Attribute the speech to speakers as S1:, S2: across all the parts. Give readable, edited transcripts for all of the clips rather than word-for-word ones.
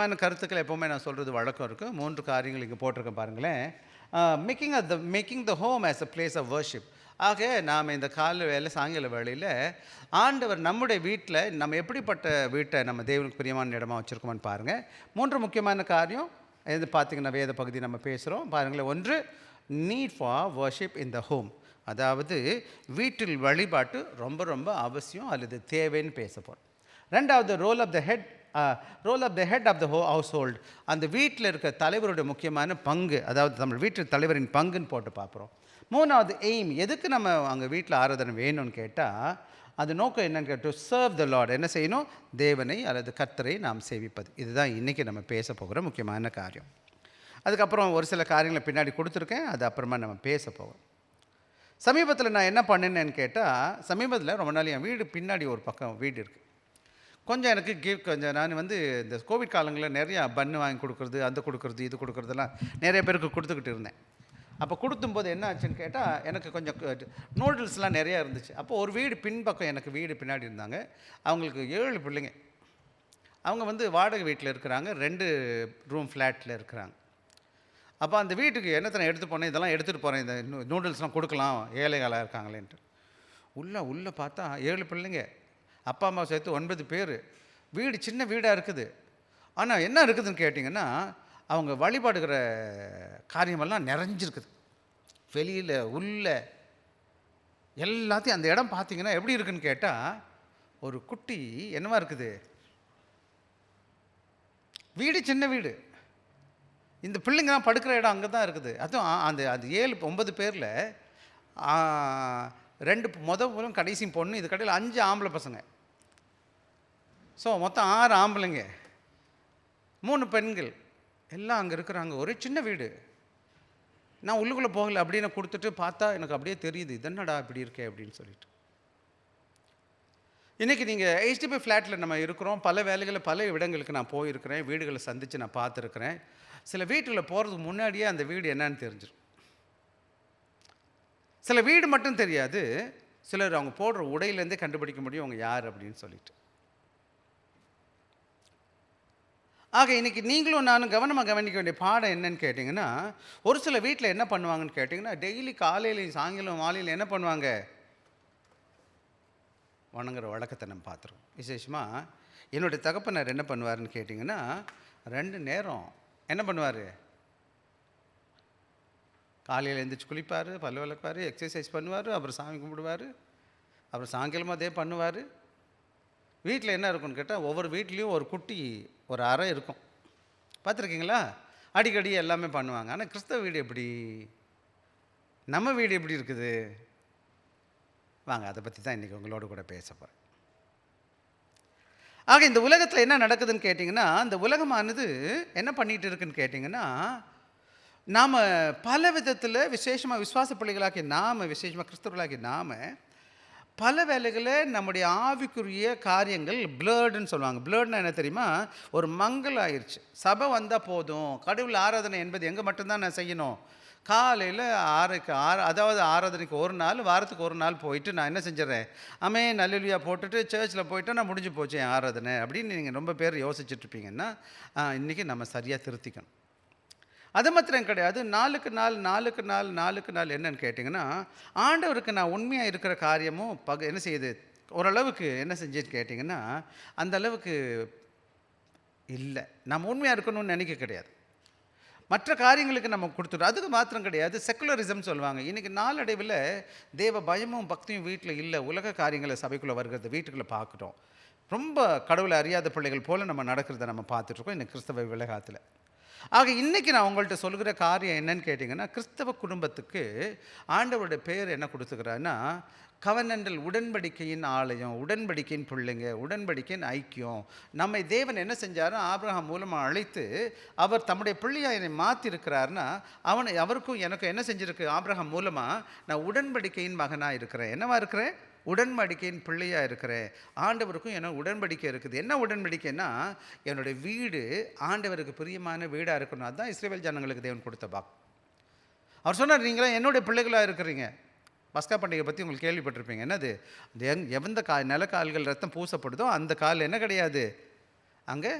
S1: கருத்துக்கள் எப்போவுமே நான் சொல்கிறது வழக்கம் இருக்குது. 3 காரியங்கள் இங்கே போட்டிருக்கேன் பாருங்களேன். Making the home as a place of worship. ஆக நாம் இந்த காலை வேலை சாயங்கால வேளையில் ஆண்டவர் நம்முடைய வீட்டில் நம்ம எப்படிப்பட்ட வீட்டை நம்ம தேவனுக்கு பிரியமான இடமா வச்சுருக்கோம்னு பாருங்கள். 3 முக்கியமான காரியம் எது பார்த்திங்கன்னா வேத பகுதி நம்ம பேசுகிறோம் பாருங்களேன். ஒன்று, need for worship in the home. அதாவது வீட்டில் வழிபாட்டு ரொம்ப ரொம்ப அவசியம் அல்லது தேவைன்னு பேச போகிறோம். ரெண்டாவது, role of the head of the household. அந்த வீட்டில் இருக்க தலைவருடைய முக்கியமான பங்கு, அதாவது நம்ம வீட்டு தலைவரின் பங்குன்னு போட்டு பார்க்குறோம். மூணாவது, எய்ம். எதுக்கு நம்ம அங்கே வீட்டில் ஆராதனை வேணும்னு கேட்டால் அது நோக்கம் என்னன்னு கேட்டு சர்வ் த லார்ட். என்ன செய்யணும்? தேவனை அல்லது கர்த்தரை நாம் சேவிப்பது. இதுதான் இன்றைக்கி நம்ம பேச போகிற முக்கியமான காரியம். அதுக்கப்புறம் ஒரு சில காரியங்களை பின்னாடி கொடுத்துருக்கேன், அது அப்புறமா நம்ம பேச போவோம். சமீபத்தில் நான் என்ன பண்ணினேன்னு கேட்டால், சமீபத்தில் ரொம்ப நாள் என் வீடு பின்னாடி ஒரு பக்கம் வீடு இருக்குது. கொஞ்சம் எனக்கு கொஞ்சம் நான் இந்த கோவிட் காலங்களில் நிறையா பன்னு வாங்கி கொடுக்குறது, அந்த கொடுக்குறது, இது கொடுக்குறதெல்லாம் நிறைய பேருக்கு கொடுத்துக்கிட்டு இருந்தேன். அப்போ கொடுத்தும்போது என்ன ஆச்சுன்னு கேட்டால், எனக்கு கொஞ்சம் நூடுல்ஸ்லாம் நிறையா இருந்துச்சு. அப்போ ஒரு வீடு பின்பக்கம், எனக்கு வீடு பின்னாடி இருந்தாங்க. அவங்களுக்கு 7 பிள்ளைங்க. அவங்க வாடகை வீட்டில் இருக்கிறாங்க, 2 ரூம் ஃப்ளாட்டில் இருக்கிறாங்க. அப்போ அந்த வீட்டுக்கு என்னத்தை எடுத்து போனேன், இதெல்லாம் எடுத்துகிட்டு போகிறேன், இந்த நூடுல்ஸ்லாம் கொடுக்கலாம் ஏழைகளாக இருக்காங்களேன்ட்டு. உள்ளே பார்த்தா 7 பிள்ளைங்க, அப்பா அம்மா சேர்த்து 9 பேர். வீடு சின்ன வீடாக இருக்குது. ஆனால் என்ன இருக்குதுன்னு கேட்டிங்கன்னா, அவங்க வழிபாடுகிற காரியமெல்லாம் நிறைஞ்சிருக்குது. வெளியில் உள்ள எல்லாத்தையும் அந்த இடம் பார்த்திங்கன்னா எப்படி இருக்குதுன்னு கேட்டால், ஒரு குட்டி என்னவா இருக்குது. வீடு சின்ன வீடு, இந்த பிள்ளைங்கலாம் படுக்கிற இடம் அங்கே தான் இருக்குது. அதுவும் அந்த 9 பேரில் 2 முதலும் கடைசியும் பொண்ணு, இது கடையில் 5 ஆம்பளை பசங்க. ஸோ மொத்தம் 6 ஆம்பளைங்க, 3 பெண்கள் எல்லாம் அங்கே இருக்கிறாங்க. ஒரே சின்ன வீடு. நான் உள்ளுக்குள்ளே போகலை, அப்படின்னு கொடுத்துட்டு பார்த்தா எனக்கு அப்படியே தெரியுது, இதென்னடா இப்படி இருக்கே அப்படின்னு சொல்லிட்டு. இன்றைக்கி நீங்கள் HDB ஃப்ளாட்டில் நம்ம இருக்கிறோம். பல வேலைகளில் பல இடங்களுக்கு நான் போயிருக்கிறேன், வீடுகளை சந்தித்து நான் பார்த்துருக்குறேன். சில வீட்டில் போகிறதுக்கு முன்னாடியே அந்த வீடு என்னன்னு தெரிஞ்சிடும். சில வீடு மட்டும் தெரியாது, சிலர் அவங்க போடுற உடையிலேருந்தே கண்டுபிடிக்க முடியும் அவங்க யார் அப்படின்னு சொல்லிட்டு. ஆக இன்றைக்கி நீங்களும் நானும் கவனமாக கவனிக்க வேண்டிய பாடம் என்னன்னு கேட்டிங்கன்னா, ஒரு சில வீட்டில் என்ன பண்ணுவாங்கன்னு கேட்டிங்கன்னா, டெய்லி காலையிலையும் சாயங்காலம் மாலையில் என்ன பண்ணுவாங்க, வணங்குற வழக்கத்தை நம்ம பார்த்துருவோம். விசேஷமாக என்னுடைய தகப்பனார் என்ன பண்ணுவார்னு கேட்டிங்கன்னா, 2 நேரம் என்ன பண்ணுவார், காலையில் எழுந்திரிச்சு குளிப்பார், பல்லு விளக்குவார், எக்ஸசைஸ் பண்ணுவார், அப்புறம் சாமி கும்பிடுவார், அப்புறம் சாயங்காலமாக அதே பண்ணுவார். வீட்டில் என்ன இருக்குன்னு கேட்டால், ஒவ்வொரு வீட்லேயும் ஒரு குட்டி ஒரு அறை இருக்கும். பார்த்துருக்கீங்களா? அடிக்கடி எல்லாமே பண்ணுவாங்க. ஆனால் கிறிஸ்தவ வீடு எப்படி, நம்ம வீடு எப்படி இருக்குது? வாங்க, அதை பற்றி தான் இன்றைக்கி உங்களோட கூட பேச போகிறேன். ஆக இந்த உலகத்தில் என்ன நடக்குதுன்னு கேட்டிங்கன்னா, இந்த உலகமானது என்ன பண்ணிகிட்டு இருக்குன்னு கேட்டிங்கன்னா, நாம் பல விதத்தில் விசேஷமாக விசுவாச பிள்ளைகளாக்கி விசேஷமாக கிறிஸ்தவர்களாக்கி பல வேலைகளில் நம்முடைய ஆவிக்குரிய காரியங்கள் பிளர்டுன்னு சொல்லுவாங்க. பிளர்டுனா என்ன தெரியுமா? ஒரு மங்கல் ஆயிடுச்சு. சபை வந்தால் போதும், கடவுள் ஆராதனை என்பது எங்கே மட்டும்தான் நான் செய்யணும், காலையில் 6க்கு 6, அதாவது ஆராதனைக்கு ஒரு நாள், வாரத்துக்கு ஒரு நாள் போயிட்டு நான் என்ன செஞ்சிடறேன், நல்லலுயா போட்டுட்டு சர்ச்சில் போயிட்டு நான் முடிஞ்சு போச்சு என் ஆராதனை அப்படின்னு நீங்கள் ரொம்ப பேர் யோசிச்சுட்ருப்பீங்கன்னா, இன்றைக்கி நம்ம சரியாக திருத்திக்கணும். அது மாத்திரம் கிடையாது, நாளுக்கு நாள் என்னன்னு கேட்டிங்கன்னா, ஆண்டவருக்கு நான் உண்மையாக இருக்கிற காரியமும் என்ன செய்யுது, ஓரளவுக்கு என்ன செஞ்சுன்னு கேட்டிங்கன்னா, அந்த அளவுக்கு இல்லை. நம்ம உண்மையாக இருக்கணும்னு நினைக்க கிடையாது, மற்ற காரியங்களுக்கு நம்ம கொடுத்துட்டோம். அதுக்கு மாத்திரம் கிடையாது, செக்குலரிசம் சொல்லுவாங்க. இன்றைக்கி நாளடைவில் தேவ பயமும் பக்தியும் வீட்டில் இல்லை. உலக காரியங்களை சபைக்குள்ளே வருகிறது, வீட்டுக்குள்ளே பார்க்குறோம். ரொம்ப கடவுளை அறியாத பிள்ளைகள் போல் நம்ம நடக்கிறத நம்ம பார்த்துட்ருக்கோம் இந்த கிறிஸ்தவ விலகாத்தில். ஆக இன்றைக்கி நான் உங்கள்கிட்ட சொல்கிற காரியம் என்னன்னு கேட்டிங்கன்னா, கிறிஸ்தவ குடும்பத்துக்கு ஆண்டவருடைய பேர் என்ன கொடுத்துக்கிறாருன்னா, கவனண்டல், உடன்படிக்கையின் ஆலயம், உடன்படிக்கையின் பிள்ளைங்க, உடன்படிக்கையின் ஐக்கியம். நம்மை தேவன் என்ன செஞ்சாருன்னா, ஆபிரகாம் மூலமாக அழைத்து அவர் தம்முடைய பிள்ளையாக என்னை மாற்றிருக்கிறாருன்னா, அவருக்கும் எனக்கும் என்ன செஞ்சுருக்கு, ஆபிரகாம் மூலமாக நான் உடன்படிக்கையின் மகனாக இருக்கிறேன். என்னவா இருக்கிறேன்? உடன்படிக்கையின் பிள்ளையாக இருக்கிறேன். ஆண்டவருக்கும் என்ன உடன்படிக்கை இருக்குது. என்ன உடன்படிக்கைன்னா, என்னுடைய வீடு ஆண்டவருக்கு பிரியமான வீடாக இருக்கணும். அதுதான் இஸ்ரவேல் ஜனங்களுக்கு தேவன் கொடுத்த வாக்கு. அவர் சொன்னார், நீங்களாம் என்னுடைய பிள்ளைகளாக இருக்கிறீங்க. பஸ்கா பண்டிகை பற்றி உங்களுக்கு கேள்விப்பட்டிருப்பீங்க. என்னது, எந்த நிலக்கால்கள் ரத்தம் பூசப்படுதோ அந்த கால் என்ன கிடையாது, அங்கே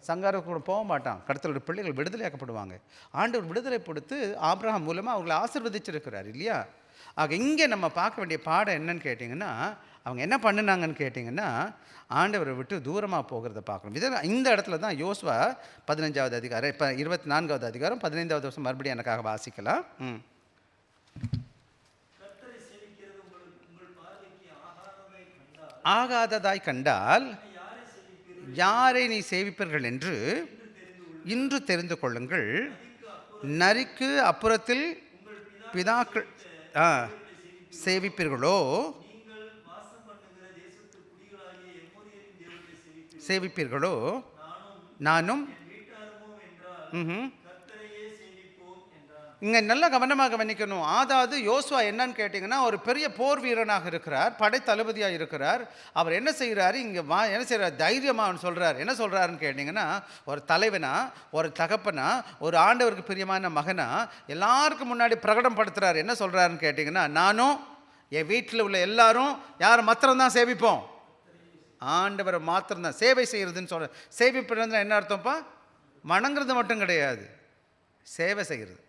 S1: சங்காரக்கூட போக மாட்டான். கடத்தலுடைய பிள்ளைகள் விடுதலையாக்கப்படுவாங்க. ஆண்டவர் விடுதலை கொடுத்து ஆபிரகாம் மூலமாக அவங்களை ஆசீர்வதிச்சிருக்கிறார் இல்லையா? ஆக இங்கே நம்ம பார்க்க வேண்டிய பாடம் என்னன்னு கேட்டிங்கன்னா, அவங்க என்ன பண்ணினாங்கன்னு கேட்டிங்கன்னா, ஆண்டவரை விட்டு தூரமாக போகிறத பார்க்கணும். இந்த இடத்துல தான் யோசுவா 15வது அதிகாரம், இப்போ 24வது அதிகாரம் 15வது வருஷம் மறுபடியும் எனக்காக வாசிக்கலாம். ஆகாததாய் கண்டால் யாரை நீ சேவிப்பீர்கள் என்று இன்று தெரிந்து கொள்ளுங்கள். நரிக்கு அப்புறத்தில் பிதாக்கள் சேவிப்பீர்களோ நானும் இங்கே நல்ல கவனமாக கவனிக்கணும். அதாவது யோசுவா என்னன்னு கேட்டிங்கன்னா, ஒரு பெரிய போர் வீரனாக இருக்கிறார், படை தளபதியாக இருக்கிறார். அவர் என்ன செய்கிறாரு, இங்கே என்ன செய்கிறார், தைரியமாக அவன் சொல்கிறார். என்ன சொல்கிறாருன்னு கேட்டிங்கன்னா, ஒரு தலைவனா, ஒரு தகப்பனா, ஒரு ஆண்டவருக்கு பிரியமான மகனா எல்லாருக்கும் முன்னாடி பிரகடனப்படுத்துகிறார். என்ன சொல்கிறாருன்னு கேட்டிங்கன்னா, நானும் என் வீட்டில் உள்ள எல்லாரும் யார் மாத்திரம்தான் சேவிப்போம், ஆண்டவரை மாத்திரம்தான் சேவை செய்கிறதுன்னு சொல்கிற. சேவிப்படுறதுன்னா என்ன அர்த்தம்ப்பா? வணங்குறது மட்டும் கிடையாது, சேவை செய்கிறது.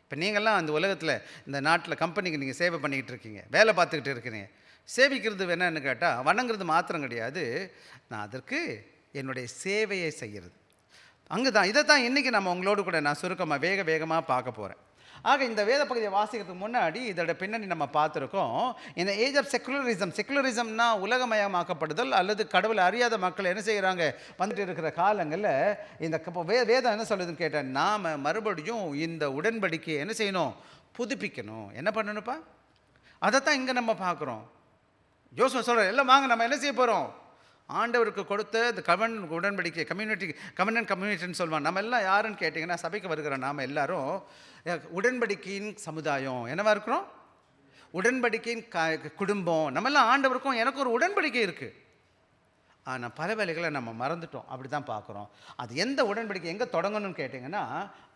S1: இப்போ நீங்கள்லாம் அந்த உலகத்தில் இந்த நாட்டில் கம்பெனிக்கு நீங்கள் சேவை பண்ணிக்கிட்டு இருக்கீங்க, வேலை பார்த்துக்கிட்டு இருக்கிறீங்க. சேவிக்கிறது என்னன்னு கேட்டால் வணங்குறது மாத்திரம் கிடையாது, நான் அதற்கு என்னுடைய சேவையை செய்கிறது. அங்கே தான் இதை தான் இன்றைக்கி நம்ம உங்களோடு கூட நான் சுருக்கமாக வேகமாக பார்க்க போகிறேன். ஆக இந்த வேத பகுதியை வாசிக்கிறதுக்கு முன்னாடி இதோட பின்னணி நம்ம பார்த்துருக்கோம். இந்த ஏஜ் ஆஃப் செக்குலரிசம்னா உலகமயமாக்கப்படுதல் அல்லது கடவுளை அறியாத மக்கள் என்ன செய்கிறாங்க வந்துட்டு இருக்கிற காலங்களில் இந்த வேதம் என்ன சொல்லுதுன்னு கேட்டால், நாம் மறுபடியும் இந்த உடன்படிக்கையை என்ன செய்யணும், புதுப்பிக்கணும். என்ன பண்ணணுப்பா? அதைத்தான் இங்கே நம்ம பார்க்குறோம். யோசுவா சொல்கிறார், எல்லாம் வாங்க நம்ம என்ன செய்ய போகிறோம், ஆண்டவருக்கு கொடுத்த இந்த உடன்படிக்கை கம்யூனிட்டின்னு சொல்லுவாங்க. நம்ம எல்லாம் யாருன்னு கேட்டிங்கன்னா, சபைக்கு வருகிற நாம் எல்லாரும் உடன்படிக்கையின் சமுதாயம். என்னவா இருக்கிறோம்? உடன்படிக்கையின் குடும்பம். நம்மெல்லாம் ஆண்டவருக்கும் எனக்கு ஒரு உடன்படிக்கை இருக்குது. ஆனால் பல வேலைகளை நம்ம மறந்துட்டோம். அப்படி தான் பார்க்குறோம். அது எந்த உடன்படிக்கை எங்கே தொடங்கணும்னு கேட்டிங்கன்னா,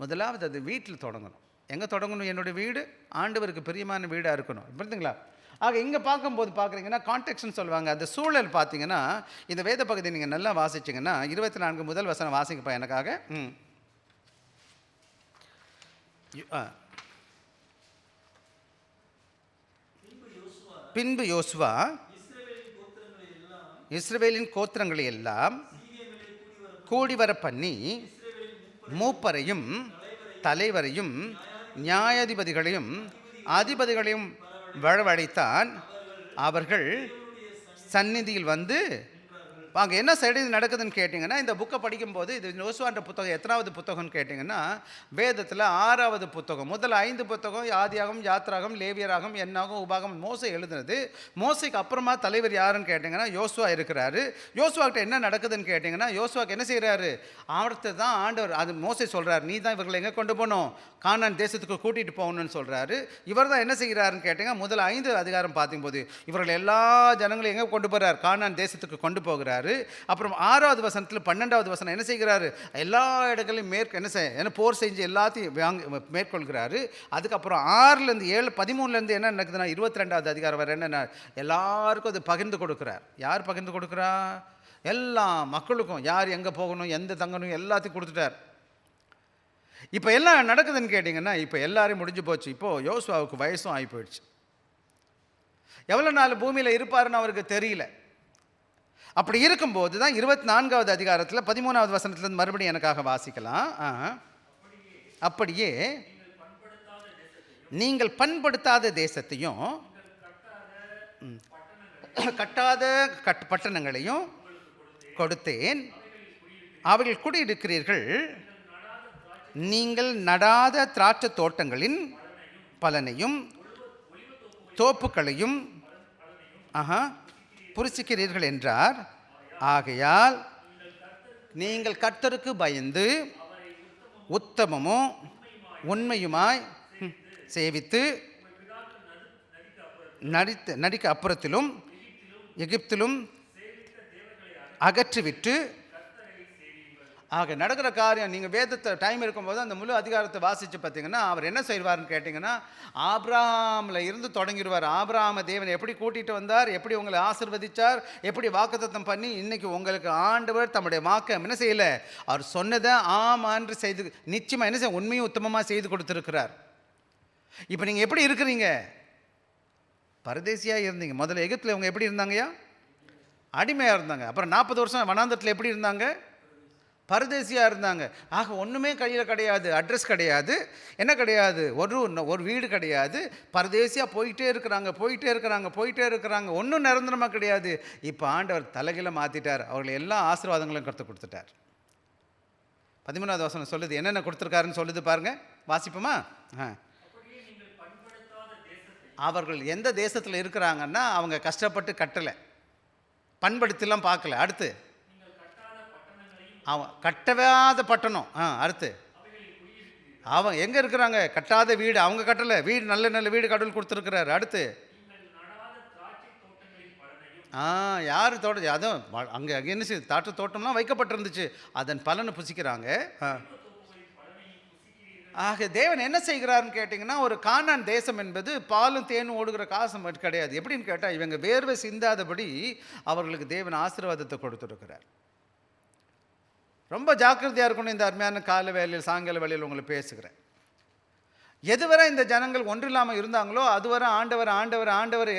S1: முதலாவது அது வீட்டில் தொடங்கணும். எங்கே தொடங்கணும்? என்னுடைய வீடு ஆண்டவருக்கு பிரியமான வீடாக இருக்கணும். புரியுதுங்களா? ஆக இங்கே பார்க்கும்போது பார்க்குறீங்கன்னா கான்டெக்ட்னு சொல்லுவாங்க. அந்த சூழல் பார்த்தீங்கன்னா, இந்த வேத பகுதி நீங்கள் நல்லா வாசிச்சிங்கன்னா 24 முதல் வசனம் வாசிக்கப்பா எனக்காக. பின்பு யோசுவா இஸ்ரவேலின் கோத்திரங்களை எல்லாம் கூடிவர பண்ணி மூப்பரையும் தலைவரையும் நியாயாதிபதிகளையும் அதிபதிகளையும் வரவழைத்தான். அவர்கள் சந்நிதியில் வந்து வாங்க. என்ன சைடு நடக்குதுன்னு கேட்டிங்கன்னா, இந்த புக்கை படிக்கும்போது இது யோசுவான்ற புத்தகம் எத்தனாவது புத்தகம்னு கேட்டிங்கன்னா, வேதத்தில் 6வது புத்தகம். முதல் 5 புத்தகம் ஆதியாகம், யாத்ராகம், லேவியராகம், என்னாகும், உபாகம், மோசே எழுதுனது. மோசைக்கு அப்புறமா தலைவர் யாருன்னு கேட்டிங்கன்னா யோசுவா இருக்கிறாரு. யோசுவாக்கிட்ட என்ன நடக்குதுன்னு கேட்டிங்கன்னா, யோசுவாக்கு என்ன செய்கிறாரு, அடுத்து தான் ஆண்டவர் அது மோசே சொல்கிறார், நீ தான் இவர்களை எங்கே கொண்டு போகணும், கானான் தேசத்துக்கு கூட்டிகிட்டு போகணும்னு சொல்கிறாரு. இவர் தான் என்ன செய்கிறாருன்னு கேட்டிங்கன்னா, முதல் 5 அதிகாரம் பார்க்கும்போது இவர்கள் எல்லா ஜனங்களையும் எங்கே கொண்டு போகிறார், கானான் தேசத்துக்கு கொண்டு போகிறார். அப்புறம் 6வது வசனத்தில் 12வது வசனம் என்ன செய்கிறாரு, எல்லா இடங்களையும் என்ன போர் செஞ்சு எல்லாத்தையும் மேற்கொள்கிறாரு. அதுக்கப்புறம் 6லேருந்து 7 13லேருந்து என்ன நடக்குதுன்னா 22வது அதிகாரம் வரை என்ன எல்லாருக்கும் அது பகிர்ந்து கொடுக்குறார். யார் பகிர்ந்து கொடுக்குறா? எல்லா மக்களுக்கும் யார் எங்கே போகணும், எந்த தங்கணும் எல்லாத்தையும் கொடுத்துட்டார். இப்போ எல்லாம் நடக்குதுன்னு கேட்டிங்கன்னா, இப்போ எல்லாரையும் முடிஞ்சு போச்சு. இப்போது யோசுவாவுக்கு வயசும் ஆகி போயிடுச்சு. எவ்வளோ நாள் பூமியில் இருப்பாருன்னு அவருக்கு தெரியல. அப்படி இருக்கும்போது தான் 24வது அதிகாரத்தில் 13வது வசனத்திலிருந்து மறுபடியும் எனக்காக வாசிக்கலாம். அப்படியே நீங்கள் பண்படுத்தாத தேசத்தையும் கட்டாத பட்டணங்களையும் கொடுத்தேன், அவர்கள் குடியிருக்கிறீர்கள். நீங்கள் நடாத திராட்சை தோட்டங்களின் பலனையும் தோப்புக்களையும் புரிசிக்கிறீர்கள் என்றார். ஆகையால் நீங்கள் கர்த்தருக்கு பயந்து உத்தமமும் உண்மையுமாய் சேவித்து நடிக்க அப்புறத்திலும் எகிப்திலும் அகற்றிவிட்டு ஆக நடக்கிற காரியம் நீங்கள் வேதத்தை டைம் இருக்கும்போது அந்த முழு அதிகாரத்தை வாசித்து பார்த்தீங்கன்னா அவர் என்ன செய்வார்னு கேட்டிங்கன்னா, ஆபிரகாமில் இருந்து தொடங்கிடுவார். ஆபிரகாம தேவன் எப்படி கூட்டிகிட்டு வந்தார், எப்படி உங்களை ஆசீர்வதிச்சார், எப்படி வாக்குத்தத்தம் பண்ணி இன்னைக்கு உங்களுக்கு ஆண்டவர் தம்முடைய வாக்கை என்ன செய்யலை, அவர் சொன்னதை ஆமான்று செய்து நிச்சயமாக என்ன செய்ய உண்மையும் உத்தமமாக செய்து கொடுத்துருக்கிறார். இப்போ நீங்கள் எப்படி இருக்கிறீங்க? பரதேசியாக இருந்தீங்க. முதல்ல எகிப்தில் இவங்க எப்படி இருந்தாங்கய்யா? அடிமையாக இருந்தாங்க. அப்புறம் 40 வருஷம் வனாந்தரத்தில் எப்படி இருந்தாங்க? பரதேசியாக இருந்தாங்க. ஆக ஒன்றுமே கையில் கிடையாது, அட்ரஸ் கிடையாது, என்ன கிடையாது, ஒரு வீடு கிடையாது. பரதேசியாக போயிட்டே இருக்கிறாங்க, ஒன்றும் நிரந்தரமாக கிடையாது. இப்போ ஆண்டவர் தலைகீழ மாற்றிட்டார். அவர்களை எல்லா ஆசீர்வாதங்களும் கற்றுக் கொடுத்துட்டார். 13வது வசனம் சொல்லுது, என்னென்ன கொடுத்துருக்காருன்னு சொல்லுது பாருங்க, வாசிப்போமா? அவர்கள் எந்த தேசத்தில் இருக்கிறாங்கன்னா அவங்க கஷ்டப்பட்டு கட்டலை, பண்படுத்தலாம் பார்க்கல. அடுத்து அவன் கட்டவாத பட்டணம். அடுத்து அவன் எங்கே இருக்கிறாங்க? கட்டாத வீடு. அவங்க கட்டலை, வீடு நல்ல நல்ல வீடு கடவுள் கொடுத்துருக்கிறாரு. அடுத்து யார் தோட்டம்? அதுவும் அங்கே என்ன செய்யுது, தாட்டு தோட்டம்லாம் வைக்கப்பட்டிருந்துச்சு, அதன் பலனை புசிக்கிறாங்க. ஆக தேவன் என்ன செய்கிறாருன்னு கேட்டிங்கன்னா, ஒரு கானான் தேசம் என்பது பாலும் தேனும் ஓடுகிற காசம் கிடையாது. எப்படின்னு கேட்டால் இவங்க வேர்வை சிந்தாதபடி அவர்களுக்கு தேவன் ஆசீர்வாதத்தை கொடுத்துருக்கிறார். ரொம்ப ஜாக்கிரதையாக இருக்கணும். இந்த அருமையான கால வேலையில் சாயங்கால வேலையில் உங்களை பேசுகிறேன். எதுவரை இந்த ஜனங்கள் ஒன்றில்லாமல் இருந்தாங்களோ அதுவரை ஆண்டவர்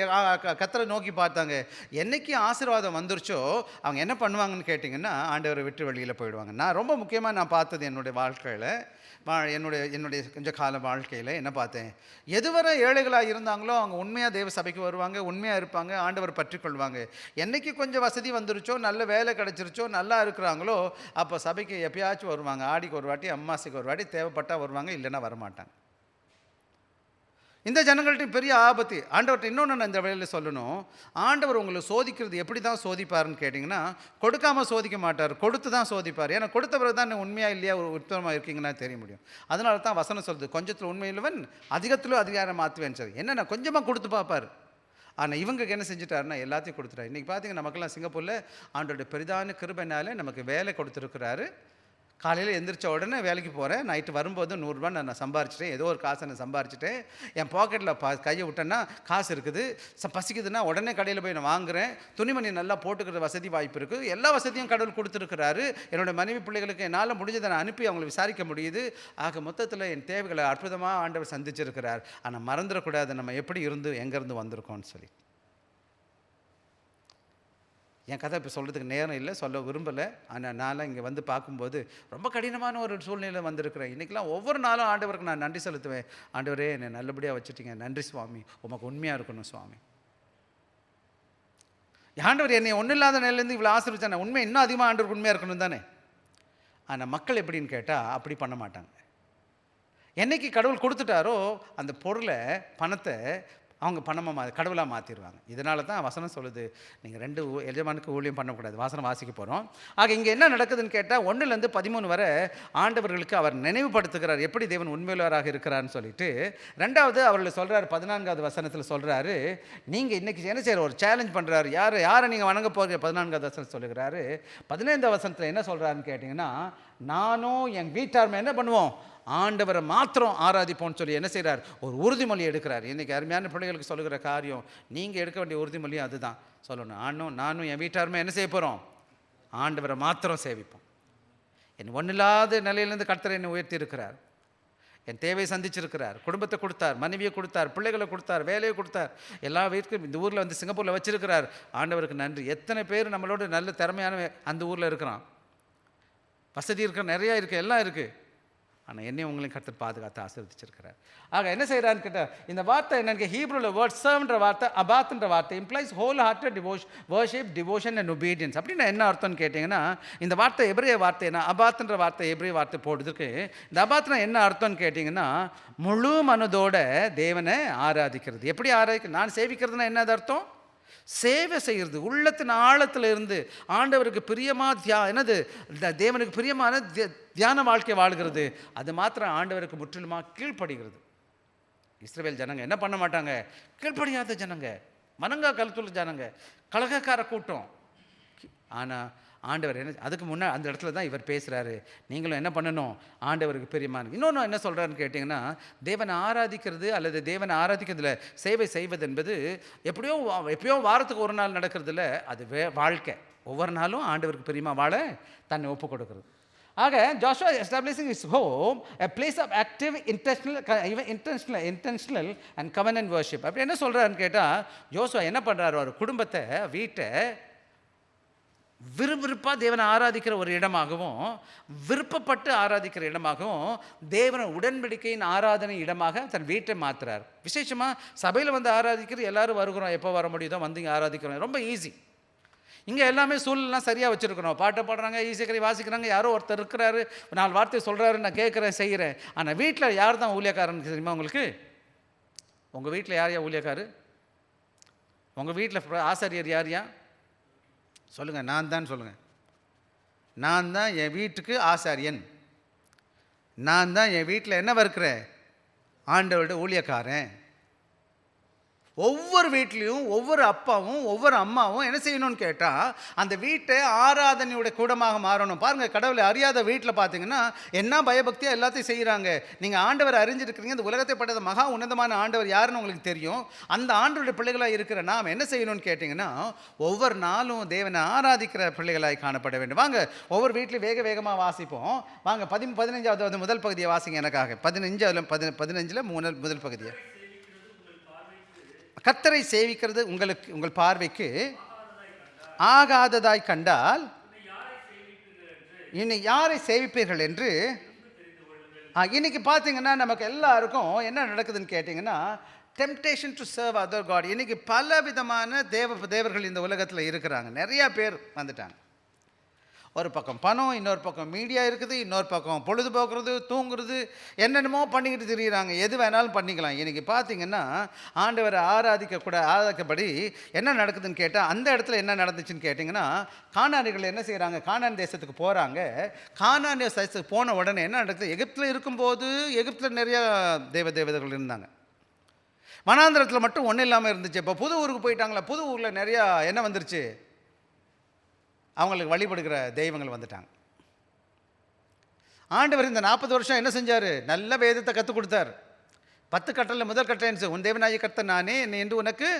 S1: கத்தரை நோக்கி பார்த்தாங்க. என்னைக்கு ஆசீர்வாதம் வந்துருச்சோ அவங்க என்ன பண்ணுவாங்கன்னு கேட்டிங்கன்னா, ஆண்டவரை விட்டு வெளியில் போயிடுவாங்க. நான் ரொம்ப முக்கியமாக பார்த்தது என்னுடைய வாழ்க்கையில், என்னுடைய கொஞ்ச கால வாழ்க்கையில் என்ன பார்த்தேன், எதுவரை ஏழைகளாக இருந்தாங்களோ அவங்க உண்மையாக தேவ சபைக்கு வருவாங்க, உண்மையாக இருப்பாங்க, ஆண்டவர் பற்றி கொள்வாங்க. என்றைக்கு கொஞ்சம் வசதி வந்துருச்சோ, நல்ல வேலை கிடச்சிருச்சோ, நல்லா இருக்கிறாங்களோ, அப்போ சபைக்கு எப்பயாச்சும் வருவாங்க. ஆடிக்கு ஒரு வாட்டி, அம்மாசிக்கு ஒரு வாட்டி, தேவைப்பட்டால் வருவாங்க, இல்லைன்னா வரமாட்டாங்க. இந்த ஜனங்கள்ட்ட பெரிய ஆபத்து. ஆண்டவர்கிட்ட இன்னொன்று நான் இந்த வேலையில் சொல்லணும், ஆண்டவர் உங்களை சோதிக்கிறது எப்படி தான் சோதிப்பாருன்னு கேட்டிங்கன்னா, கொடுக்காமல் சோதிக்க மாட்டார், கொடுத்து தான் சோதிப்பார். ஏன்னா கொடுத்த பிறகு தான் உண்மையாக இல்லையா ஒரு உத்தமமாக இருக்கீங்கன்னா தெரிய முடியும். அதனால தான் வசனம் சொல்லுது, கொஞ்சத்தில் உண்மையிலவன் அதிகத்திலும் அதிகாரம் மாற்றுவேன். சரி, என்னென்ன கொஞ்சமாக கொடுத்து பார்ப்பார். ஆனால் இவங்க என்ன செஞ்சுட்டாருன்னா எல்லாத்தையும் கொடுத்துட்டாரு. இன்றைக்கி பார்த்தீங்கன்னா நமக்கெல்லாம் சிங்கப்பூரில் ஆண்டோடைய பெரிதான கிருபைனால நமக்கு வேலை கொடுத்துருக்கிறாரு. காலையில் எந்திரிச்ச உடனே வேலைக்கு போகிறேன், நைட்டு வரும்போது 100 ரூபா நான் சம்பாரிச்சிட்டேன், ஏதோ ஒரு காசை நான் சம்பாரிச்சிட்டேன். என் பாக்கெட்டில் கையை விட்டேன்னா காசு இருக்குது, பசிக்குதுன்னா உடனே கடையில் போய் நான் வாங்குகிறேன். துணிமணி நல்லா போட்டுக்கிற வசதி வாய்ப்பு இருக்குது. எல்லா வசதியும் கடவுள் கொடுத்துருக்கிறாரு. என்னோடய மனைவி பிள்ளைகளுக்கு என்னால் முடிஞ்சதை நான் அனுப்பி அவங்களை விசாரிக்க முடியுது. ஆக மொத்தத்தில் என் தேவைகளை அற்புதமாக ஆண்டவர் சந்திச்சிருக்கிறார். ஆனால் மறந்துடக்கூடாது நம்ம எப்படி இருந்து எங்கேருந்து வந்திருக்கோம்னு சொல்லி. என் கதை இப்போ சொல்கிறதுக்கு நேரம் இல்லை, சொல்ல விரும்பலை. ஆனால் நான்லாம் இங்கே வந்து பார்க்கும்போது ரொம்ப கடினமான ஒரு சூழ்நிலை வந்திருக்கிறேன். இன்றைக்கெலாம் ஒவ்வொரு நாளும் ஆண்டவருக்கு நான் நன்றி செலுத்துவேன். ஆண்டவரே என்னை நல்லபடியாக வச்சுட்டீங்க, நன்றி சுவாமி, உமக்கு உண்மையாக இருக்கணும் சுவாமி. ஆண்டவர் என்னை ஒன்றும் இல்லாத நிலையிலேருந்து இவ்வளோ ஆசீர்வதிச்சானே, உண்மை இன்னும் அதிகமாக ஆண்டவருக்கு உண்மையாக இருக்கணும் தானே. ஆனால் மக்கள் எப்படின்னு கேட்டால் அப்படி பண்ண மாட்டாங்க. என்னைக்கு கடவுள் கொடுத்துட்டாரோ அந்த பொருளை, பணத்தை அவங்க பணமாக கடவுளாக மாற்றிடுவாங்க. இதனால தான் வசனம் சொல்லுது, நீங்கள் 2 எஜமானுக்கு ஊழியம் பண்ணக்கூடாது. வாசனம் வாசிக்க போகிறோம். ஆக இங்கே என்ன நடக்குதுன்னு கேட்டால் 1லேருந்து 13 வரை ஆண்டவர்களுக்கு அவர் நினைவுபடுத்துகிறார் எப்படி தேவன் உண்மையுள்ளவராக இருக்கிறார்னு சொல்லிட்டு. 2வது அவர்கள் சொல்கிறார், 14வது வசனத்தில் சொல்கிறாரு, நீங்கள் இன்றைக்கி என்ன செய்கிற ஒரு சேலஞ்ச் பண்ணுறாரு. யாரை நீங்கள் வணங்க போகிற 14வது வசனம் சொல்லுகிறாரு. 15வது வசனத்தில் என்ன சொல்கிறாருன்னு கேட்டிங்கன்னா, நானும் என் வீட்டாருமே என்ன பண்ணுவோம், ஆண்டவரை மாத்திரம் ஆராதிப்போம்னு சொல்லி என்ன செய்கிறார், ஒரு உறுதிமொழி எடுக்கிறார். இன்றைக்கி அருமையான பிள்ளைகளுக்கு சொல்லுகிற காரியம், நீங்கள் எடுக்க வேண்டிய உறுதிமொழியும் அதுதான் சொல்லணும். நானும் என் வீட்டாருமே என்ன செய்ய போகிறோம், ஆண்டவரை மாத்திரம் சேவிப்போம். என் ஒன்றில்லாத நிலையிலேருந்து கர்த்தர் என்னை உயர்த்தி இருக்கிறார். என் தேவையை சந்திச்சிருக்கிறார். குடும்பத்தை கொடுத்தார், மனைவியை கொடுத்தார், பிள்ளைகளை கொடுத்தார், வேலையை கொடுத்தார், எல்லா வீட்டுக்கும் இந்த ஊரில் வந்து சிங்கப்பூரில் வச்சிருக்கிறார். ஆண்டவருக்கு நன்றி. எத்தனை பேர் நம்மளோட நல்ல திறமையான அந்த ஊரில் இருக்கிறான், வசதி இருக்கிற, நிறையா இருக்குது, எல்லாம் இருக்குது. ஆனால் என்னையும் உங்களையும் கர்த்தர் பாதுகாத்து ஆசீர்வதிச்சிருக்கிறார். ஆக என்ன செய்கிறான்னு கேட்டால், இந்த வார்த்தை என்னன்னு ஹீப்ரூவில் வேர்ட் சர்வ்ன்ற வார்த்தை, அபாத்ன்ற வார்த்தை implies whole hearted worship, devotion and obedience. அப்படின்னா என்ன அர்த்தம்னு கேட்டிங்கன்னா, இந்த வார்த்தை எபிரேய வார்த்தைனா அபாத்ன்ற வார்த்தை எபிரேய வார்த்தை போடுறதுக்கு, இந்த அபாத்னா என்ன அர்த்தம்னு கேட்டிங்கன்னா, முழு மனதோட தேவனை ஆராதிக்கிறது. எப்படி ஆராதிக்க, நான் சேவிக்கிறதுனா என்ன அர்த்தம், சேவை செய்கிறது, உள்ளத்தின் ஆழத்தில் இருந்து ஆண்டவருக்கு பிரியமாக என்னது தேவனுக்கு பிரியமான தியான வாழ்க்கை வாழ்கிறது. அது மாத்திரம் ஆண்டவருக்கு முற்றிலுமாக கீழ்ப்படுகிறது. இஸ்ரவேல் ஜனங்க என்ன பண்ண மாட்டாங்க, கீழ்ப்படியாத ஜனங்க, மனங்கா கழுத்துள்ள ஜனங்க, கலகக்கார கூட்டம். ஆனால் ஆண்டவர் என்ன அதுக்கு முன்னாடி அந்த இடத்துல தான் இவர் பேசுகிறாரு, நீங்களும் என்ன பண்ணணும், ஆண்டவருக்கு பிரியமான. இன்னொன்று என்ன சொல்கிறாருன்னு கேட்டிங்கன்னா, தேவனை ஆராதிக்கிறது அல்லது தேவனை ஆராதிக்கிறதுல சேவை செய்வது என்பது எப்படியோ வாரத்துக்கு ஒரு நாள் நடக்கிறதுல அது வாழ்க்கை. ஒவ்வொரு நாளும் ஆண்டவருக்கு பிரியமாக வாழ தன்னை ஒப்பு கொடுக்குறது. ஆக Joshua establishing is home a place of active intentional and covenant worship. அப்படி என்ன சொல்கிறாருன்னு கேட்டால், ஜோஷுவா என்ன பண்ணுறாரு, ஒரு குடும்பத்தை, வீட்டை விறுவிறுப்பாக தேவனை ஆராதிக்கிற ஒரு இடமாகவும், விருப்பப்பட்டு ஆராதிக்கிற இடமாகவும், தேவனை உடன்படிக்கையின் ஆராதனை இடமாக தன் வீட்டை மாற்றுறார். விசேஷமாக சபையில் வந்து ஆராதிக்கிறது எல்லாரும் வருகிறோம், எப்போ வர முடியுதோ வந்து இங்கே ஆராதிக்கிறோம், ரொம்ப ஈஸி. இங்கே எல்லாமே சூழ்நிலாம் சரியாக வச்சுருக்கணும், பாட்டை பாடுறாங்க, ஈஸிக்கரை வாசிக்கிறாங்க, யாரோ ஒருத்தர் இருக்கிறாரு, 4 வார்த்தை சொல்கிறாரு, நான் கேட்குறேன் செய்கிறேன். ஆனால் வீட்டில் யார் தான் ஊழியக்காரன் தெரியுமா உங்களுக்கு? உங்கள் வீட்டில் யார் ஊழியக்காரு? உங்கள் வீட்டில் ஆசாரியர் யார் சொல்லுங்கள்? நான் தான் சொல்லுங்கள். நான் தான் என் வீட்டுக்கு ஆசாரியன். நான் தான் என் வீட்டில் என்ன இருக்கிறேன், ஆண்டவரோட ஊழியக்காரன். ஒவ்வொரு வீட்லேயும் ஒவ்வொரு அப்பாவும் ஒவ்வொரு அம்மாவும் என்ன செய்யணும்னு கேட்டால், அந்த வீட்டை ஆராதனையோட கூடமாக மாறணும். பாருங்கள், கடவுளை அறியாத வீட்டில் பார்த்தீங்கன்னா என்ன பயபக்தியாக எல்லாத்தையும் செய்கிறாங்க. நீங்கள் ஆண்டவர் அறிஞ்சிருக்கிறீங்க, இந்த உலகத்தை பட்டது மகா உன்னதமான ஆண்டவர் யாருன்னு உங்களுக்கு தெரியும். அந்த ஆண்டவருடைய பிள்ளைகளாக இருக்கிற நாம் என்ன செய்யணும்னு கேட்டிங்கன்னா, ஒவ்வொரு நாளும் தேவனை ஆராதிக்கிற பிள்ளைகளாய் காணப்பட வேண்டும். வாங்க ஒவ்வொரு வீட்லையும் வேகமாக வாசிப்போம். வாங்க 15வது முதல் பகுதியை வாசிங்க எனக்காக. 15 முதல் பகுதியை. கர்த்தரை சேவிக்கிறது உங்கள் பார்வைக்கு ஆகாததாய் கண்டால் இன்னும் யாரை சேவிப்பீர்கள் என்று. இன்னைக்கு பார்த்தீங்கன்னா நமக்கு எல்லாருக்கும் என்ன நடக்குதுன்னு கேட்டிங்கன்னா, temptation to serve other god. இன்னைக்கு பல விதமான தேவர்கள் இந்த உலகத்தில் இருக்கிறாங்க, நிறையா பேர் வந்துட்டாங்க. ஒரு பக்கம் பணம், இன்னொரு பக்கம் மீடியா இருக்குது, இன்னொரு பக்கம் பொழுதுபோக்குறது, தூங்குறது, என்னென்னமோ பண்ணிக்கிட்டு திரிகிறாங்க. எது வேணாலும் பண்ணிக்கலாம். இன்றைக்கி பார்த்திங்கன்னா ஆண்டவரை ஆராதிக்கப்படி என்ன நடக்குதுன்னு கேட்டால், அந்த இடத்துல என்ன நடந்துச்சுன்னு கேட்டிங்கன்னா, கானானிகள் என்ன செய்கிறாங்க, கானான் தேசத்துக்கு போகிறாங்க. கானான் தேசத்துக்கு போன உடனே என்ன நடக்குது, எகிப்தில் இருக்கும்போது எகிப்தில் நிறையா தேவதைகள் இருந்தாங்க. வனாந்திரத்தில் மட்டும் ஒன்றும் இல்லாமல் இருந்துச்சு. இப்போ புது ஊருக்கு போயிட்டாங்களா, புது ஊரில் நிறையா என்ன வந்துருச்சு, அவங்களுக்கு வழிபடுகிற தெய்வங்கள் வந்துட்டாங்க. ஆண்டவர் இந்த 40 வருஷம் என்ன செஞ்சார், நல்ல வேதத்தை கற்றுக் கொடுத்தார். 10 கட்டளை முதல் கட்டளை, உன் தேவனாகிய கர்த்தர் நானே என்று உனக்கு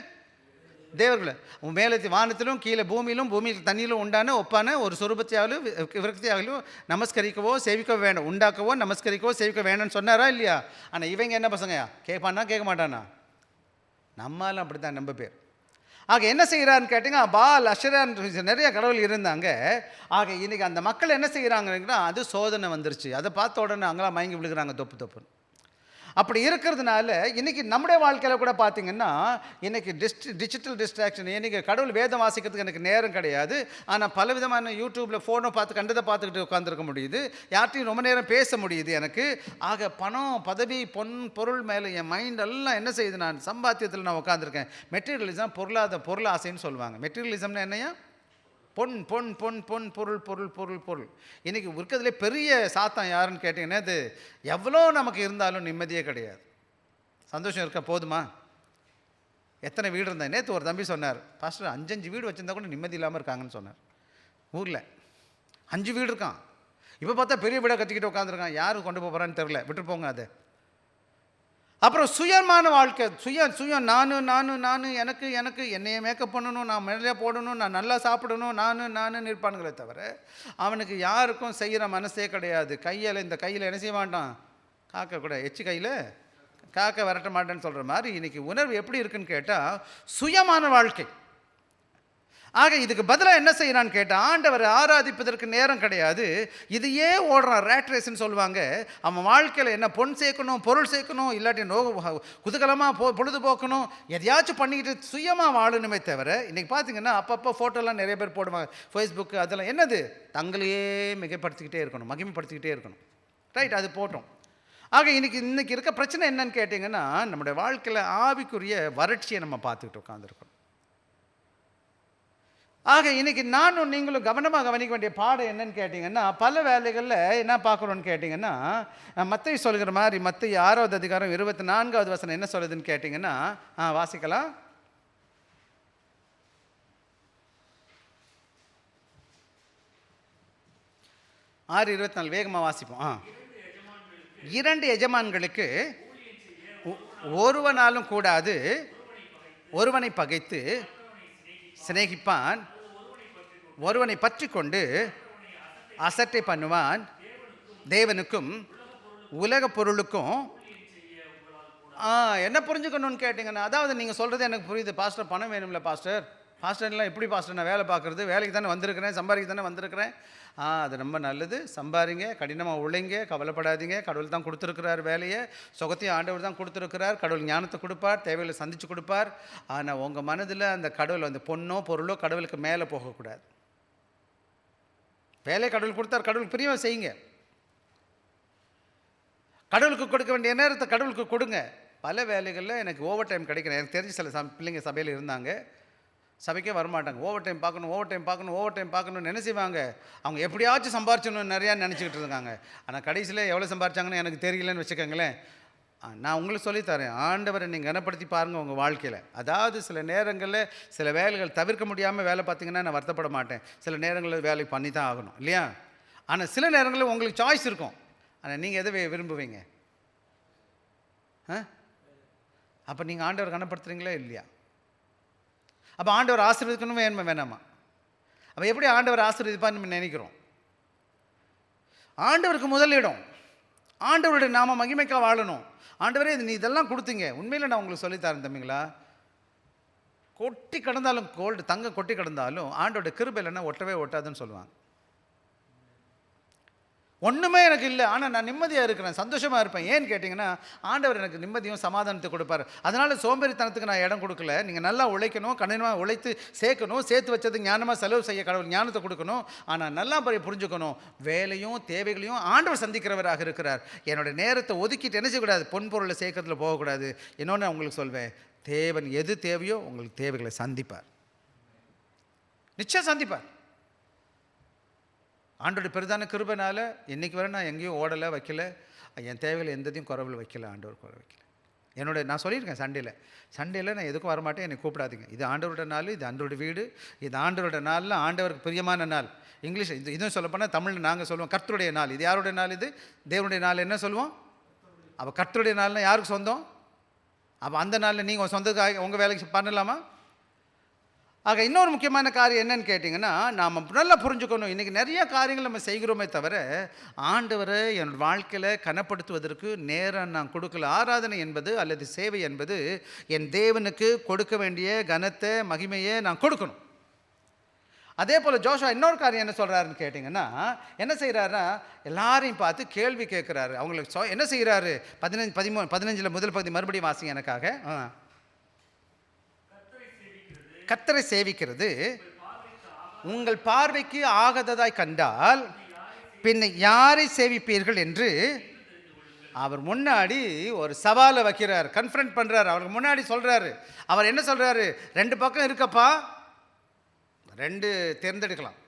S1: தேவர்களை உன் மேலே வானத்திலும் கீழே பூமியில் தண்ணியிலும் உண்டான ஒப்பான ஒரு சொரூபத்தையாலும் விருத்தியாகலும் நமஸ்கரிக்கவோ சேவிக்கவோ வேணும், உண்டாக்கவோ நமஸ்கரிக்கவோ சேவிக்க வேணும்னு சொன்னாரா இல்லையா? ஆனால் இவங்க என்ன பசங்கயா, கேட்பானா கேட்க மாட்டானா? நம்மளாலும் அப்படி தான் நம்ம பேர். ஆக என்ன செய்கிறான்னு கேட்டிங்க, பால் அஷரான் நிறைய கடவுள் இருந்தாங்க. ஆக இன்றைக்கி அந்த மக்கள் என்ன செய்கிறாங்கன்னா, அது சோதனை வந்துருச்சு. அதை பார்த்த உடனே அங்கெல்லாம் மயங்கி விழுகிறாங்க தொப்புன்னு. அப்படி இருக்கிறதுனால இன்றைக்கி நம்முடைய வாழ்க்கையில் கூட பார்த்திங்கன்னா, இன்றைக்கி டிஜிட்டல் டிஸ்ட்ராக்ஷன். இன்றைக்கி கடவுள் வேதம் வாசிக்கிறதுக்கு எனக்கு நேரம் கிடையாது. ஆனால் பலவிதமான யூடியூப்பில் ஃபோனை பார்த்து கண்டதை பார்த்துக்கிட்டு உட்காந்துருக்க முடியுது, யார்ட்டையும் ரொம்ப நேரம் பேச முடியுது எனக்கு. ஆக பணம், பதவி, பொருள் மேலே என் மைண்ட் எல்லாம் என்ன செய்யுது, நான் சம்பாத்தியத்தில் நான் உட்காந்துருக்கேன். மெட்டீரியலிசம் பொருள் ஆசைன்னு சொல்லுவாங்க. மெட்டீரியலிசம்னா என்னையா, பொருள். இன்றைக்கி இருக்கிறதுலே பெரிய சாத்தம் யாருன்னு கேட்டிங்கன்னா, அது எவ்வளோ நமக்கு இருந்தாலும் நிம்மதியே கிடையாது. சந்தோஷம் இருக்க போதுமா? எத்தனை வீடு இருந்தால், நேற்று ஒரு தம்பி சொன்னார், பாஸ்டர் 5 வீடு வச்சுருந்தா கூட நிம்மதி இல்லாமல் இருக்காங்கன்னு சொன்னார். ஊரில் 5 வீடு இருக்கான், இப்போ பார்த்தா பெரிய வீடாக கட்டிக்கிட்டு உட்காந்துருக்கான். யாரும் கொண்டு போகிறான்னு தெரில, விட்டு போங்க அதை. அப்புறம் சுயமான வாழ்க்கை, சுயம் நான் எனக்கு என்னையே மேக்கப் பண்ணணும், நான் மேலே போடணும், நான் நல்லா சாப்பிடணும், நான் இருப்பானுங்களே தவிர அவனுக்கு யாருக்கும் செய்கிற மனசே கிடையாது. இந்த கையில் என்ன செய்ய மாட்டான், காக்க கூட எச்சு கையில் காக்க விரட்ட மாட்டேன்னு சொல்கிற மாதிரி இன்றைக்கி உணர்வு எப்படி இருக்குன்னு கேட்டால் சுயமான வாழ்க்கை. ஆக இதுக்கு பதிலாக என்ன செய்யறான்னு கேட்டால், ஆண்டவரை ஆராதிப்பதற்கு நேரம் கிடையாது, இதையே ஓடுறான், ரேட் ரேஸ்ன்னு சொல்லுவாங்க. அவன் வாழ்க்கையில் என்ன பொன் சேர்க்கணும், பொருள் சேர்க்கணும், இல்லாட்டி குதூகலமாக பொழுதுபோக்கணும், எதையாச்சும் பண்ணிக்கிட்டு சுயமாக வாழணுமே தவிர. இன்றைக்கி பார்த்தீங்கன்னா அப்பப்போ ஃபோட்டோலாம் நிறைய பேர் போடுவாங்க ஃபேஸ்புக்கு, அதெல்லாம் என்னது, தங்களையே மிகைப்படுத்திக்கிட்டே இருக்கணும், மகிமைப்படுத்திக்கிட்டே இருக்கணும். ரைட், அது போட்டோம். ஆக இன்னைக்கு இருக்க பிரச்சனை என்னன்னு கேட்டிங்கன்னா, நம்முடைய வாழ்க்கையில் ஆவிக்குரிய வறட்சியை நம்ம பார்த்துக்கிட்டு உட்காந்துருக்கோம். ஆக இன்றைக்கி நானும் நீங்களும் கவனமாக கவனிக்க வேண்டிய பாடம் என்னன்னு கேட்டிங்கன்னா, பல வேலைகளில் என்ன பார்க்குறோன்னு கேட்டிங்கன்னா, மத்தேயு சொல்கிற மாதிரி மத்தேயு 6வது அதிகாரம் 24வது வசனம் என்ன சொல்லுதுன்னு கேட்டிங்கன்னா, வாசிக்கலாம். 6:24 வேகமாக வாசிப்போம். 2 எஜமான்களுக்கு ஒருவனாலும் கூடாது. ஒருவனை பகைத்து சிநேகிப்பான், ஒருவனை பற்றி கொண்டு அசட்டை பண்ணுவான். தேவனுக்கும் உலக பொருளுக்கும் என்ன புரிஞ்சுக்கணும்னு கேட்டிங்கன்னா, அதாவது நீங்கள் சொல்கிறது எனக்கு புரியுது பாஸ்டர், பணம் வேணும்ல பாஸ்டர். பாஸ்டர்லாம் எப்படி பாஸ்டர் நான் வேலை பார்க்குறது? வேலைக்கு தானே வந்திருக்கிறேன், சம்பாதிக்க தானே வந்திருக்கிறேன். அது ரொம்ப நல்லது, சம்பாதிங்க, கடினமாக உழைங்க, கவலைப்படாதீங்க. கடவுள் தான் கொடுத்துருக்கிறார் வேலையை, சுகத்தையும் ஆண்டவர் தான் கொடுத்துருக்கிறார். கடவுள் ஞானத்தை கொடுப்பார், தேவைகளை சந்தித்து கொடுப்பார். ஆனால் உங்கள் மனதில் அந்த கடவுள் அந்த பொண்ணோ பொருளோ கடவுளுக்கு மேலே போகக்கூடாது. வேலையை கடவுள் கொடுத்தார், கடவுளுக்கு பிரியமாக செய்யுங்க. கடவுளுக்கு கொடுக்க வேண்டிய நேரத்தை கடவுளுக்கு கொடுங்க. பல வேலைகளில் எனக்கு ஓவர் டைம் கிடைக்கிறேன். எனக்கு தெரிஞ்ச சில பிள்ளைங்க சபையில் இருந்தாங்க, சபைக்கே வரமாட்டாங்க. ஓவர் டைம் பார்க்கணும், ஓவர் டைம் பார்க்கணும், ஓவர் டைம் பார்க்கணும்னு என்ன செய்வாங்க? அவங்க எப்படியாச்சும் சம்பாரிச்சணும் நிறையா நினச்சிக்கிட்டு இருக்காங்க. ஆனால் கடைசியில் எவ்வளோ சம்பாரிச்சாங்கன்னு எனக்கு தெரியலன்னு வச்சுக்கோங்களேன். நான் உங்களுக்கு சொல்லித்தரேன், ஆண்டவரை நீங்கள் கனப்படுத்தி பாருங்கள் உங்கள் வாழ்க்கையில். அதாவது சில நேரங்களில் சில வேலைகள் தவிர்க்க முடியாமல் வேலை பார்த்தீங்கன்னா நான் வருத்தப்பட மாட்டேன். சில நேரங்களில் வேலை பண்ணி தான் ஆகணும் இல்லையா? ஆனால் சில நேரங்களில் உங்களுக்கு சாய்ஸ் இருக்கும். ஆனால் நீங்கள் எதை விரும்புவீங்க? அப்போ நீங்கள் ஆண்டவர் கனப்படுத்துறீங்களா இல்லையா? அப்போ ஆண்டவர் ஆசீர்வதிக்கணும் வேணாமா? அப்போ எப்படி ஆண்டவர் ஆசீர்வதிப்பான்னு நம்ம நினைக்கிறோம்? ஆண்டவருக்கு முதலிடம், ஆண்டவருடைய நாம மகிமைக்காக வாழணும். ஆண்டவரே இது நீ இதெல்லாம் கொடுத்தீங்க, உண்மையில் நான் உங்களுக்கு சொல்லித்தரேன் தம்பிங்களா. கொட்டி கிடந்தாலும் கோல்டு தங்கம் கொட்டி கிடந்தாலும் ஆண்டோட கிருபை இல்லைன்னா ஒட்டவே ஒட்டாதுன்னு சொல்லுவாங்க. ஒன்றுமே எனக்கு இல்லை, ஆனால் நான் நிம்மதியாக இருக்கிறேன், சந்தோஷமாக இருப்பேன். ஏன்னு கேட்டிங்கன்னா ஆண்டவர் எனக்கு நிம்மதியும் சமாதானத்தை கொடுப்பார். அதனால் சோம்பேறித்தனத்துக்கு நான் இடம் கொடுக்கல. நீங்கள் நல்லா உழைக்கணும், கடினமாக உழைத்து சேர்க்கணும், சேர்த்து வச்சது ஞானமாக செலவு செய்ய கடவுள் ஞானத்தை கொடுக்கணும். ஆனால் நல்லா புரிஞ்சுக்கணும், வேலையும் தேவைகளையும் ஆண்டவர் சந்திக்கிறவராக இருக்கிறார். என்னோடய நேரத்தை ஒதுக்கிட்டு என்ன செய்யக்கூடாது? பொன்பொருளை சேர்க்கறதுல போகக்கூடாது. இன்னொன்று நான் உங்களுக்கு சொல்வேன், தேவன் எது தேவையோ உங்களுக்கு தேவைகளை சந்திப்பார், நிச்சயம் சந்திப்பார். ஆண்டோட பெரிதான கிருபைனால இன்றைக்கி வரை நான் எங்கேயும் ஓடலை, வைக்கல, என் தேவையில் எந்ததையும் குறைவில் வைக்கல, ஆண்டவர் குறை வைக்கல. நான் சொல்லியிருக்கேன் சண்டேயில் நான் எதுக்கும் வரமாட்டேன், என்னை கூப்பிடாதீங்க. இது ஆண்டவரோட நாள், இது ஆண்டவரோட வீடு, இது ஆண்டவரோட நாளில் ஆண்டவருக்கு பிரியமான நாள். இங்கிலீஷ் இதுவும் சொல்லப்போனால் தமிழில் நாங்கள் சொல்லுவோம் கர்த்தருடைய நாள். இது யாருடைய நாள்? இது தேவனுடைய நாள். என்ன சொல்லுவோம்? அப்போ கர்த்தருடைய நாள்னால் யாருக்கு சொந்தம்? அப்போ அந்த நாளில் நீங்கள் சொந்தத்துக்காக உங்கள் வேலைக்கு பண்ணலாமா? ஆக இன்னொரு முக்கியமான காரியம் என்னன்னு கேட்டிங்கன்னா, நாம் நல்லா புரிஞ்சுக்கணும், இன்றைக்கி நிறைய காரியங்கள் நம்ம செய்கிறோமே தவிர ஆண்டவரை என்னோடய வாழ்க்கையில் கனப்படுத்துவதற்கு நேரம் நான் கொடுக்கல. ஆராதனை என்பது அல்லது சேவை என்பது என் தேவனுக்கு கொடுக்க வேண்டிய கனத்தை மகிமையை நான் கொடுக்கணும். அதே போல் ஜோஷுவா இன்னொரு காரியம் என்ன சொல்கிறாருன்னு கேட்டிங்கன்னா, என்ன செய்கிறாருன்னா எல்லாரையும் பார்த்து கேள்வி கேட்குறாரு. அவங்களுக்கு என்ன செய்கிறாரு? 15 முதல் பகுதி மறுபடியும் வாசிங்க எனக்காக. கர்த்தரை சேவிக்கிறது உங்கள் பார்வைக்கு ஆகாததாய் கண்டால் பின்ன யாரை சேவிப்பீர்கள் என்று அவர் முன்னாடி ஒரு சவாலை வைக்கிறார், கன்ஃபரண்ட் பண்ணுறாரு. அவருக்கு முன்னாடி சொல்கிறாரு. அவர் என்ன சொல்கிறாரு? 2 பக்கம் இருக்கப்பா, 2 தேர்ந்தெடுக்கலாம்.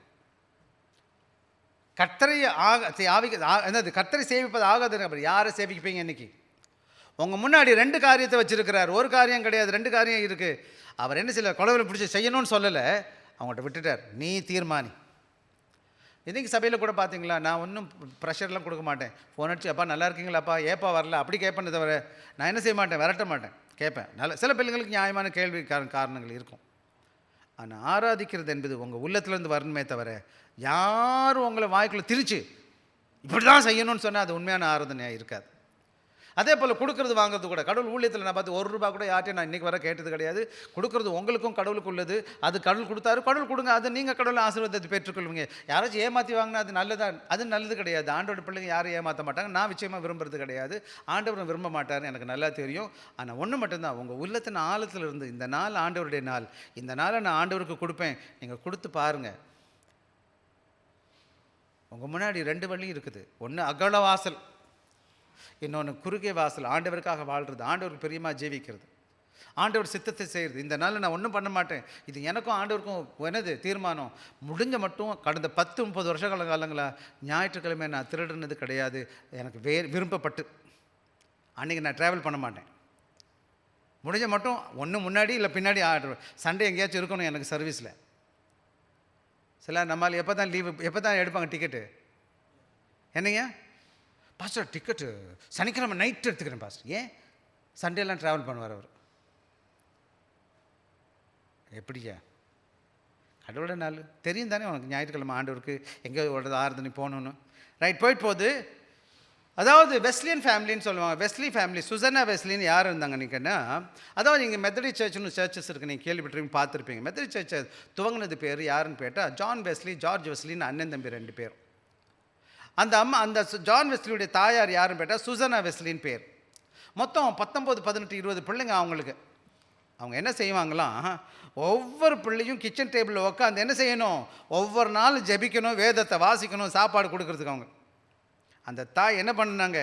S1: கர்த்தரை என்னது? கர்த்தரை சேவிப்பது ஆகாது. அவர் யாரை சேவிப்பீங்க? இன்னைக்கு உங்கள் முன்னாடி 2 காரியத்தை வச்சுருக்கிறார். ஒரு காரியம் கிடையாது, 2 காரியம் இருக்குது. அவர் என்ன சில கொலவில் பிடிச்சி செய்யணும்னு சொல்லலை, அவங்கள்ட்ட விட்டுட்டார். நீ தீர்மானி. இன்றைக்கி சபையில் கூட பார்த்தீங்களா, நான் ஒன்றும் ப்ரெஷர்லாம் கொடுக்க மாட்டேன். ஃபோன் அடிச்சு அப்பா நல்லா இருக்கீங்களாப்பா, ஏப்பா வரல, அப்படி கேட்பேன்னு தவிர நான் என்ன செய்ய மாட்டேன், விரட்ட மாட்டேன், கேட்பேன். சில பிள்ளைங்களுக்கு நியாயமான கேள்வி காரணங்கள் இருக்கும். ஆனால் ஆராதிக்கிறது என்பது உங்கள் உள்ளத்துலேருந்து வரணுமே தவிர யாரும் உங்களை வாய்க்குள்ளே திரிச்சு இப்படி தான் செய்யணும்னு சொன்னால் அது உண்மையான ஆராதனையாக இருக்காது. அதே போல் கொடுக்குறது வாங்குறது கூட, கடவுள் ஊழியத்தில் நான் பார்த்து ₹1 கூட யார்ட்டையும் நான் இன்றைக்கி வர கேட்டது கிடையாது. கொடுக்குறது உங்களுக்கும் கடவுளுக்கு உள்ளது. அது கடவுள் கொடுத்தாரு, கடவுள் கொடுங்க, அது நீங்கள் கடவுள் ஆசீர்வாதத்தை பெற்றுக்கொள்வீங்க. யாராச்சும் ஏமாற்றி வாங்கினா அது நல்லதா? அது நல்லது கிடையாது. ஆண்டோட பிள்ளைங்க யாரும் ஏமாற்ற மாட்டாங்க. நான் நிச்சயமாக விரும்புறது கிடையாது, ஆண்டவரும் விரும்ப மாட்டார், எனக்கு நல்லா தெரியும். ஆனால் ஒன்று மட்டும்தான், உங்கள் உள்ளத்தின் ஆழத்தில் இருந்து இந்த நாள் ஆண்டவருடைய நாள், இந்த நாளை நான் ஆண்டவருக்கு கொடுப்பேன், நீங்கள் கொடுத்து பாருங்கள். உங்கள் முன்னாடி 2 வழி இருக்குது. ஒன்று அகல வாசல், இன்னொன்று குறுகிய வாசல். ஆண்டவருக்காக வாழ்கிறது, ஆண்டவருக்கு பிரியமாக ஜீவிக்கிறது, ஆண்டவர் சித்தத்தை செய்கிறது. இந்த நாளில் நான் ஒன்றும் பண்ண மாட்டேன், இது எனக்கும் ஆண்டவருக்கும் என்னது தீர்மானம். முடிஞ்ச மட்டும் கடந்த 10-30 வருஷ காலங்களாக ஞாயிற்றுக்கிழமை நான் திருடுனது கிடையாது. எனக்கு விரும்பப்பட்டு அன்றைக்கி நான் ட்ராவல் பண்ண மாட்டேன். முடிஞ்ச மட்டும் ஒன்று முன்னாடி இல்லை பின்னாடி சண்டே எங்கேயாச்சும் இருக்கணும் எனக்கு சர்வீஸில். சில நம்மளால் எப்போ தான் லீவு, எப்போ தான் எடுப்பாங்க டிக்கெட்டு? என்னையா பாஸ்டர் டிக்கெட்டு சனிக்கிழமை நைட்டு எடுத்துக்கிறேன் பாஸ்டர். ஏன்? சண்டேலாம் ட்ராவல் பண்ணுவார் அவர். எப்படியா? கடவுளோட நாள் தெரியும் தானே உனக்கு, ஞாயிற்றுக்கிழமை ஆண்டவருக்கு எங்கே ஒரு ஆறுதனி போகணுன்னு. ரைட், போயிட்டு போகுது. அதாவது வெஸ்லியன் ஃபேமிலின்னு சொல்லுவாங்க. வெஸ்லி ஃபேமிலி, சுசன்னா வெஸ்லின்னு யார் இருந்தாங்க நீங்கன்னா, அதாவது இங்கே மெத்தடி சர்ச்னு சர்ச்சஸ் இருக்குது, நீங்கள் கேள்விப்பட்டிருப்பீங்க, பார்த்துருப்பீங்க. மெத்தடி சர்ச்சை துவங்கினது பேர் யாருன்னு கேட்டால் ஜான் வெஸ்லி, ஜார்ஜ் வெஸ்லின்னு அண்ணன் தம்பி 2 பேர். அந்த அம்மா, அந்த ஜான் வெஸ்லியுடைய தாயார் யாருன்னு கேட்டால் சுசன்னா வெஸ்லின்னு பேர். மொத்தம் 19, 18, 20 பிள்ளைங்க அவங்களுக்கு. அவங்க என்ன செய்வாங்களாம், ஒவ்வொரு பிள்ளையும் கிச்சன் டேபிளில் உட்காந்து என்ன செய்யணும், ஒவ்வொரு நாளும் ஜெபிக்கணும், வேதத்தை வாசிக்கணும், சாப்பாடு கொடுக்கறதுக்கு. அவங்க அந்த தாய் என்ன பண்ணாங்க,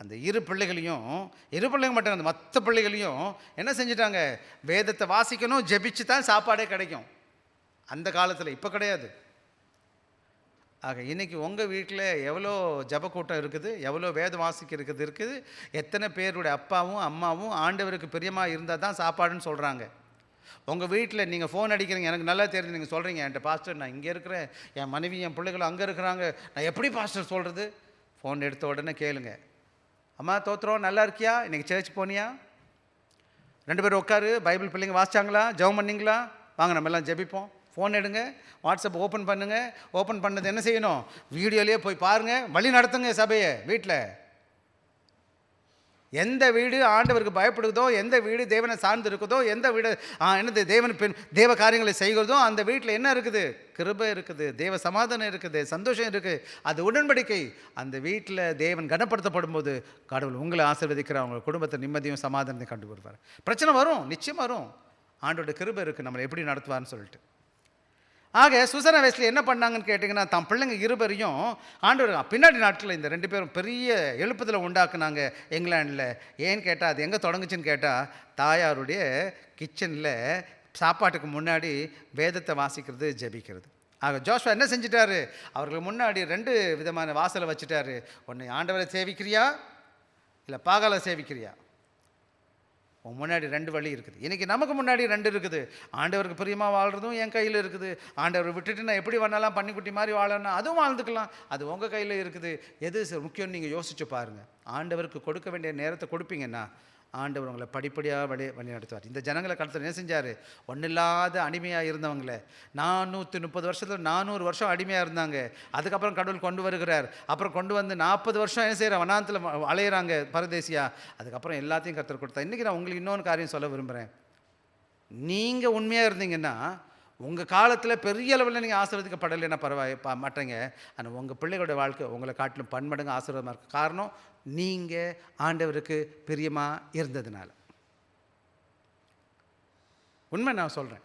S1: அந்த 2 பிள்ளைகளையும், 2 பிள்ளைங்க மட்டும் அந்த மற்ற பிள்ளைகளையும் என்ன செஞ்சிட்டாங்க, வேதத்தை வாசிக்கணும், ஜெபிச்சு தான் சாப்பாடே கிடைக்கும் அந்த காலத்தில். இப்போ கிடையாது. ஆக இன்றைக்கி உங்கள் வீட்டில் எவ்வளோ ஜபக்கூட்டம் இருக்குது, எவ்வளோ வேதம் வாசிக்கிறது இருக்குது, எத்தனை பேருடைய அப்பாவும் அம்மாவும் ஆண்டவருக்கு பிரியமாக இருந்தால் தான் சாப்பாடுன்னு சொல்கிறாங்க. உங்கள் வீட்டில் நீங்கள் ஃபோன் அடிக்கிறீங்க, எனக்கு நல்லா தெரிஞ்சு நீங்கள் சொல்கிறீங்க, என்கிட்ட பாஸ்டர் நான் இங்கே இருக்கிறேன், என் மனைவி என் பிள்ளைகளும் அங்கே இருக்கிறாங்க, நான் எப்படி பாஸ்டர் சொல்கிறது? ஃபோன் எடுத்த உடனே கேளுங்க, அம்மா தோத்துறோம், நல்லா இருக்கியா, இன்றைக்கி சர்ச் போனியா, 2 பேரும் உட்காரு, பைபிள் பிள்ளைங்க வாசிச்சாங்களா, ஜெபம் பண்ணிங்களா, வாங்க நம்ம எல்லாம் ஜெபிப்போம். ஃபோன் எடுங்க, வாட்ஸ்அப் ஓப்பன் பண்ணுங்கள். ஓப்பன் பண்ணது என்ன செய்யணும், வீடியோலேயே போய் பாருங்கள், வழி நடத்துங்க சபையை. வீட்டில் எந்த வீடு ஆண்டவருக்கு பயப்படுதோ, எந்த வீடு தேவனை சார்ந்து இருக்குதோ, எந்த வீடு என்னது தேவ காரியங்களை செய்கிறதோ, அந்த வீட்டில் என்ன இருக்குது, கிருபை இருக்குது, தேவ சமாதானம் இருக்குது, சந்தோஷம் இருக்குது, அது உடன்படிக்கை. அந்த வீட்டில் தேவன் கனப்படுத்தப்படும் போது கடவுள் உங்களை ஆசீர்வதிக்கிறார், உங்கள் குடும்பத்தை நிம்மதியும் சமாதானத்தையும் கண்டு வருவார். பிரச்சனை வரும், நிச்சயம் வரும், ஆண்டோட கிருபை இருக்குது, நம்மளை எப்படி நடத்துவார்னு சொல்லிட்டு. ஆக சுசன்னா வெஸ்லி என்ன பண்ணாங்கன்னு கேட்டிங்கன்னா, தான் பிள்ளைங்க 2 பேரையும் ஆண்டவர் பின்னாடி நாட்களில் இந்த 2 பேரும் பெரிய எழுப்புதலை உண்டாக்குனாங்க இங்கிலாண்டில். ஏன்னு கேட்டால், அது எங்கே தொடங்குச்சுன்னு கேட்டால், தாயாருடைய கிச்சனில் சாப்பாட்டுக்கு முன்னாடி வேதத்தை வாசிக்கிறது, ஜெபிக்கிறது. ஆக ஜோஷுவா என்ன செஞ்சிட்டாரு, அவர்களுக்கு முன்னாடி 2 விதமான வாசலை வச்சுட்டாரு. ஒன்று, ஆண்டவரை சேவிக்கிறியா இல்லை பாகாலை சேவிக்கிறியா, உன் முன்னாடி 2 வழி இருக்குது. இன்றைக்கி நமக்கு முன்னாடி 2 இருக்குது. ஆண்டவருக்கு பிரியமாக வாழ்கிறதும் என் கையில் இருக்குது, ஆண்டவரை விட்டுட்டு நான் எப்படி வேணாலும் பன்னிக்குட்டி மாதிரி வாழணும், அதுவும் வாழ்ந்துக்கலாம், அது உங்கள் கையில் இருக்குது. எது முக்கியம்னு நீங்கள் யோசிச்சு பாருங்கள். ஆண்டவருக்கு கொடுக்க வேண்டிய நேரத்தை கொடுப்பீங்கன்னா ஆண்டவர் உங்களை படிப்படியாக வழி நடத்துவார். இந்த ஜனங்களை கடத்தில் என்ன செஞ்சார், ஒன்றில்லாத அடிமையாக இருந்தவங்கள 430 வருஷத்தில் 400 வருஷம் அடிமையாக இருந்தாங்க. அதுக்கப்புறம் கடவுள் கொண்டு வருகிறார். அப்புறம் கொண்டு வந்து 40 வருஷம் என்ன செய்கிற வனாந்தில் அலையிறாங்க பரதேசியாக. அதுக்கப்புறம் எல்லாத்தையும் கர்த்தர் கொடுத்தா. இன்றைக்கி நான் உங்களுக்கு இன்னொன்று காரியம் சொல்ல விரும்புகிறேன். நீங்கள் உண்மையாக இருந்தீங்கன்னா உங்கள் காலத்தில் பெரிய அளவில் நீங்கள் ஆசீர்வதிக்கப்படலைன்னா மாட்டேங்க. ஆனால் உங்கள் பிள்ளைகளோட வாழ்க்கை உங்களை காட்டிலும் பன்மடங்கு ஆசீர்வாதமாக இருக்குது. காரணம், நீங்கள் ஆண்டவருக்கு பிரியமாக இருந்ததுனால. உண்மை நான் சொல்கிறேன்.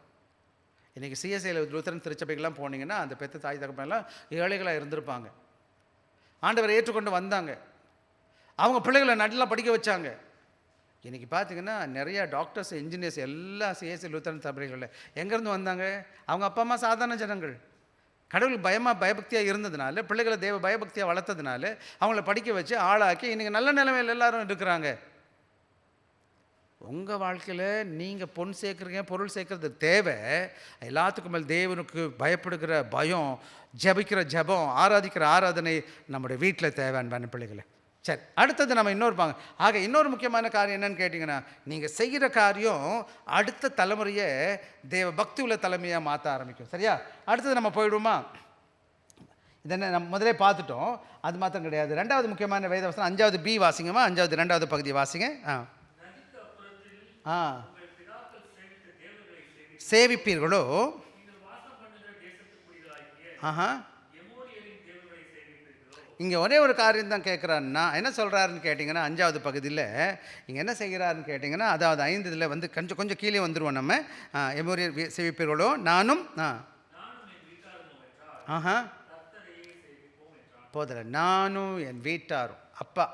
S1: இன்றைக்கி சிஎஸ்ஐயில் லூத்தரன் திருச்சபைகள்லாம் போனீங்கன்னா அந்த பெத்த தாய் தகப்பெல்லாம் ஏழைகளாக இருந்திருப்பாங்க. ஆண்டவரை ஏற்றுக்கொண்டு வந்தாங்க, அவங்க பிள்ளைகளை நல்லா படிக்க வச்சாங்க. இன்றைக்கி பார்த்திங்கன்னா நிறையா டாக்டர்ஸ், இன்ஜினியர்ஸ் எல்லாம் சிஎஸ்ஐ லூத்தரன் சபைகளில் எங்கேருந்து வந்தாங்க, அவங்க அப்பா அம்மா சாதாரண ஜனங்கள். கடவுள் பயபக்தியாக இருந்ததுனால, பிள்ளைகளை தேவ பயபக்தியாக வளர்த்ததுனால அவங்கள படிக்க வச்சு ஆளாக்கி இன்றைக்கி நல்ல நிலைமையில் எல்லோரும் இருக்கிறாங்க. உங்கள் வாழ்க்கையில் நீங்கள் பொன் சேர்க்குறீங்க, பொருள் சேர்க்குறது தேவை. எல்லாத்துக்கும் மேல் தேவனுக்கு பயப்படுகிற பயம், ஜபிக்கிற ஜபம், ஆராதிக்கிற ஆராதனை நம்முடைய வீட்டில் தேவை அன்பான பிள்ளைகளை. சரி, அடுத்தது நம்ம இன்னொரு முக்கியமான காரியம் என்னன்னு கேட்டிங்கன்னா, நீங்கள் செய்கிற காரியம் அடுத்த தலைமுறையை தேவ பக்தி உள்ள தலைமையாக மாற்ற ஆரம்பிக்கும். சரியா? அடுத்தது நம்ம போயிடுவோமா? இதென்ன நம்ம முதலே பார்த்துட்டோம், அது மாத்திரம் கிடையாது. 2வது முக்கியமான வேத வசனம் 5வது B வாசிங்கம்மா. 5வது 2வது பகுதி வாசிங்க. சேவிப்பீர்களோ இங்கே ஒரே ஒரு காரியம் தான் கேட்குறாருன்னா, என்ன சொல்கிறாருன்னு கேட்டிங்கன்னா, 5வது பகுதியில் இங்கே என்ன செய்கிறாருன்னு கேட்டிங்கன்னா, அதாவது 5 இதில் வந்து கொஞ்சம் கீழே வந்துடுவோம் நம்ம. எமோரியர் சேவிப்பீர்களோ நானும் போதில் நானும் என் வீட்டாரும், அப்பா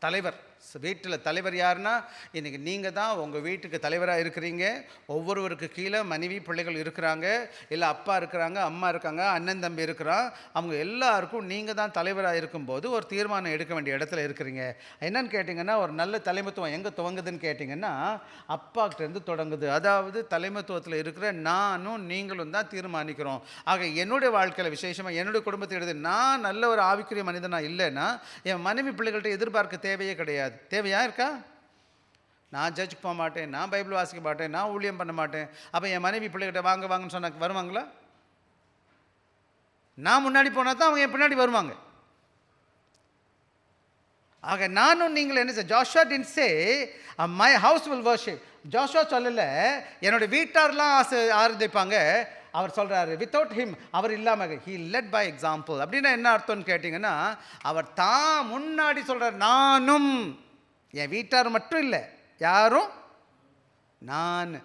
S1: தலைவர் வீட்டில் தலைவர் யாருன்னா இன்றைக்கி நீங்கள் தான் உங்கள் வீட்டுக்கு தலைவராக இருக்கிறீங்க. ஒவ்வொருவருக்கு கீழே மனைவி பிள்ளைகள் இருக்கிறாங்க, இல்லை அப்பா இருக்கிறாங்க, அம்மா இருக்காங்க, அண்ணன் தம்பி இருக்கிறான். அவங்க எல்லாருக்கும் நீங்கள் தான் தலைவராக இருக்கும்போது ஒரு தீர்மானம் எடுக்க வேண்டிய இடத்துல இருக்கிறீங்க. என்னன்னு கேட்டிங்கன்னா, ஒரு நல்ல தலைமைத்துவம் எங்கே துவங்குதுன்னு கேட்டிங்கன்னா அப்பாக்கிட்டேருந்து தொடங்குது. அதாவது தலைமைத்துவத்தில் இருக்கிற நானும் நீங்களும் தான் தீர்மானிக்கிறோம். ஆக என்னுடைய வாழ்க்கையில் விசேஷமாக என்னுடைய குடும்பத்தை எடுத்து நான் நல்ல ஒரு ஆவிக்குரிய மனிதனாக இல்லைன்னா என் மனைவி பிள்ளைகள்கிட்ட எதிர்பார்க்க தேவையே கிடையாது. தேவையா இருக்கா? நான் ஜட்ஜுக்கு போக மாட்டேன், நான் பைபிள் வாசிக்க மாட்டேன், நான் ஊழியம் பண்ண மாட்டேன். அப்போ என் மனைவி பிள்ளைகிட்ட வாங்க வாங்கன்னு சொன்ன வருவாங்களா? நான் முன்னாடி போனால் தான் அவங்க என் பின்னாடி வருவாங்க. ஆக நானும் நீங்கள் என்ன செய்ய, Joshua didn't say my house will worship. Joshua சொல்லலை என்னோட வீட்டார்லாம் ஆராதிப்பாங்க. அவர் சொல்கிறாரு வித்தவுட் ஹிம், அவர் இல்லாமல் ஹி லெட் பை எக்ஸாம்பிள். அப்படின்னா என்ன அர்த்தம்னு கேட்டிங்கன்னா, அவர் தான் முன்னாடி சொல்கிறார். நானும் என் வீட்டார் மட்டும் இல்லை, யாரும் நான்.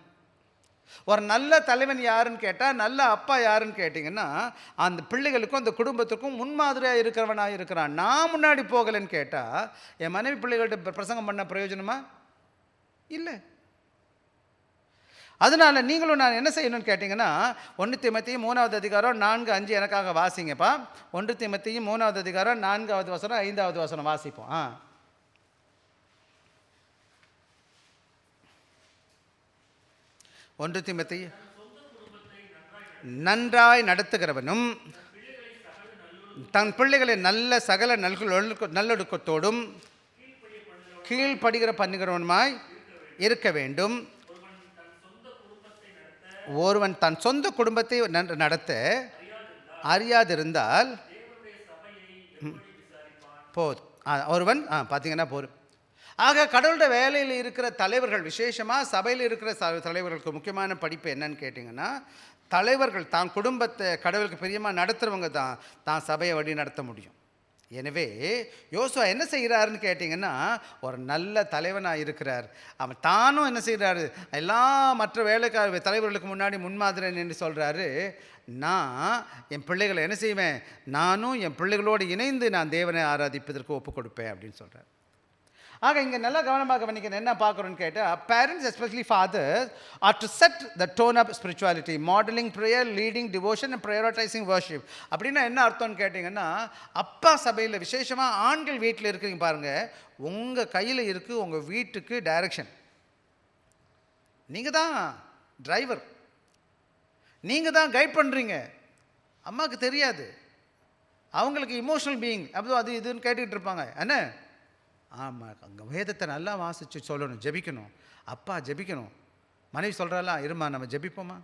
S1: ஒரு நல்ல தலைவன் யாருன்னு கேட்டால், நல்ல அப்பா யாருன்னு கேட்டிங்கன்னா, அந்த பிள்ளைகளுக்கும் அந்த குடும்பத்துக்கும் முன்மாதிரியாக இருக்கிறவனாக இருக்கிறான். நான் முன்னாடி போகலைன்னு கேட்டால் என் மனைவி பிள்ளைகள்கிட்ட பிரசங்கம் பண்ண பிரயோஜனமா? இல்லை. அதனால் நீங்களும் நான் என்ன செய்யணும்னு கேட்டிங்கன்னா, 1 தீமோத்தேயு 3வது அதிகாரம் 4, 5 எனக்காக வாசிங்கப்பா. 1 தீமோத்தேயு 3வது அதிகாரம் 4வது வசனம் 5வது வசனம் வாசிப்போம். 1 தீமோத்தேயு நன்றாய் நடத்துகிறவனும் தன் பிள்ளைகளை நல்ல சகல நல்லொடுக்கத்தோடும் கீழ்ப்படுகிற பண்ணுகிறவனுமாய் இருக்க வேண்டும். ஒருவன் தன் சொந்த குடும்பத்தை நடத்த அறியாதிருந்தால் போதும். ஒருவன் பார்த்தீங்கன்னா போதும். ஆக கடவுளுடைய வேலையில் இருக்கிற தலைவர்கள், விசேஷமாக சபையில் இருக்கிற தலைவர்களுக்கு முக்கியமான படிப்பு என்னன்னு கேட்டிங்கன்னா, தலைவர்கள் தான் குடும்பத்தை கடவுளுக்கு பிரியமாக நடத்துகிறவங்க தான் சபையை வழி நடத்த முடியும். எனவே யோசுவா என்ன செய்கிறாருன்னு கேட்டிங்கன்னா, ஒரு நல்ல தலைவனாக இருக்கிறார். அவன் தானும் என்ன செய்கிறாரு, எல்லா மற்ற வேலைக்கார தலைவர்களுக்கு முன்னாடி முன்மாதிரி என்று சொல்கிறாரு. நான் என் பிள்ளைகளை என்ன செய்வேன், நானும் என் பிள்ளைகளோடு இணைந்து நான் தேவனை ஆராதிப்பதற்கு ஒப்புக் கொடுப்பேன் அப்படின்னு சொல்கிறார். ஆக இங்கே நல்லா கவனமாக கவனிக்கணும். என்ன பார்க்குறோன்னு கேட்டால், parents especially fathers are to set the tone of spirituality, modelling prayer, leading devotion and prioritising worship. அப்படின்னா என்ன அர்த்தம்னு கேட்டிங்கன்னா, அப்பா சபையில் விசேஷமாக ஆண்கள் வீட்டில் இருக்கிறீங்க பாருங்கள், உங்கள் கையில் இருக்குது உங்கள் வீட்டுக்கு டைரக்ஷன். நீங்கள் தான் டிரைவர், நீங்கள் தான் கைட் பண்ணுறீங்க. அம்மாவுக்கு தெரியாது, அவங்களுக்கு இமோஷனல் பீயிங் அப்போ அது இதுன்னு கேட்டுக்கிட்டு இருப்பாங்க. என்ன ஆமாம், அங்கே வேதத்தை நல்லா வாசித்து சொல்லணும், ஜெபிக்கணும், அப்பா ஜெபிக்கணும். மனைவி சொல்கிறாலாம், இருமா நம்ம ஜெபிப்போமா,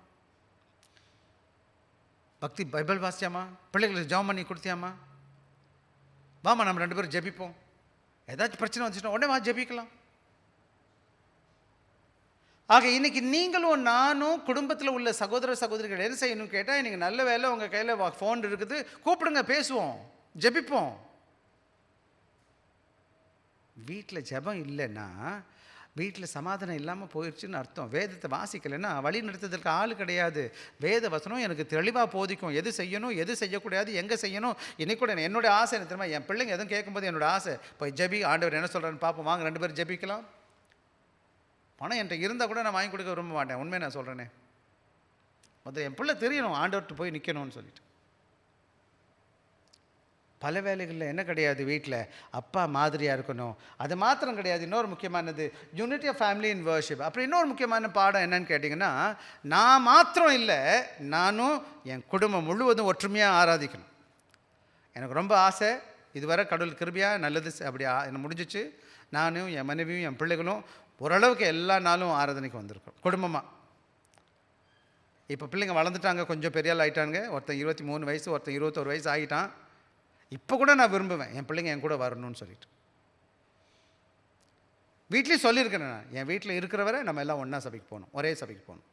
S1: பக்தி பைபிள் வாசியாமா, பிள்ளைகளுக்கு ஜெபம் பண்ணி கொடுத்தியாமா, வாமா நம்ம 2 பேரும் ஜெபிப்போம். ஏதாச்சும் பிரச்சனை வந்துச்சுன்னா உடனே வா ஜெபிக்கலாம். ஆக இன்றைக்கி நீங்களும் நானும் குடும்பத்தில் உள்ள சகோதர சகோதரிகள் என்ன செய்யணும்னு கேட்டால், இன்றைக்கி நல்ல வேலை உங்கள் கையில் ஃபோன் இருக்குது, கூப்பிடுங்க, பேசுவோம், ஜெபிப்போம். வீட்டில் ஜெபம் இல்லைன்னா வீட்டில் சமாதானம் இல்லாமல் போயிடுச்சுன்னு அர்த்தம். வேதத்தை வாசிக்கலைன்னா வழி நடத்துறதுக்கு ஆள் கிடையாது. வேத வசனம் எனக்கு தெளிவாக போதிக்கும், எது செய்யணும் எது செய்யக்கூடாது, எங்கே செய்யணும். இன்னைக்கு கூட என்னோடய ஆசை என்ன தெரியுமா, என் பிள்ளைங்க எதுவும் கேட்கும்போது என்னோடய ஆசை, போய் ஜெபி, ஆண்டவர் என்ன சொல்கிறான்னு பார்ப்போம், வாங்க 2 பேரும் ஜெபிக்கலாம். பணம் என்கிட்ட இருந்தால் கூட நான் வாங்கி கொடுக்க விரும்ப மாட்டேன், உண்மையை நான் சொல்கிறேனே. முதல்ல என் பிள்ளை தெரியணும் ஆண்டவர்கிட்ட போய் நிற்கணும்னு சொல்லிட்டு. பல வேலைகளில் என்ன கிடையாது, வீட்டில் அப்பா மாதிரியாக இருக்கணும். அது மாத்திரம் கிடையாது, இன்னொரு முக்கியமானது unity of family in worship. அப்புறம் இன்னொரு முக்கியமான பாடம் என்னன்னு கேட்டிங்கன்னா, நான் மாத்திரம் இல்லை, நானும் என் குடும்பம் முழுவதும் ஒற்றுமையாக ஆராதிக்கணும். எனக்கு ரொம்ப ஆசை, இதுவரை கடவுள் கிருபையாக நல்லது அப்படி என்ன முடிஞ்சிச்சு. நானும் என் மனைவியும் என் பிள்ளைகளும் ஓரளவுக்கு எல்லா நாளும் ஆராதனைக்கு வந்திருக்கோம் குடும்பமாக. இப்போ பிள்ளைங்க வளர்ந்துட்டாங்க, கொஞ்சம் பெரிய ஆள் ஆகிட்டாங்க. ஒருத்தன் 23 வயசு, ஒருத்தன் 21 வயசு ஆகிட்டான். இப்போ கூட நான் விரும்புவேன் என் பிள்ளைங்க என் கூட வரணும்னு சொல்லிட்டு. வீட்லேயும் சொல்லியிருக்கிறேன், நான் என் வீட்டில் இருக்கிறவரை நம்ம எல்லாம் ஒன்றா சபைக்கு போகணும், ஒரே சபைக்கு போகணும்.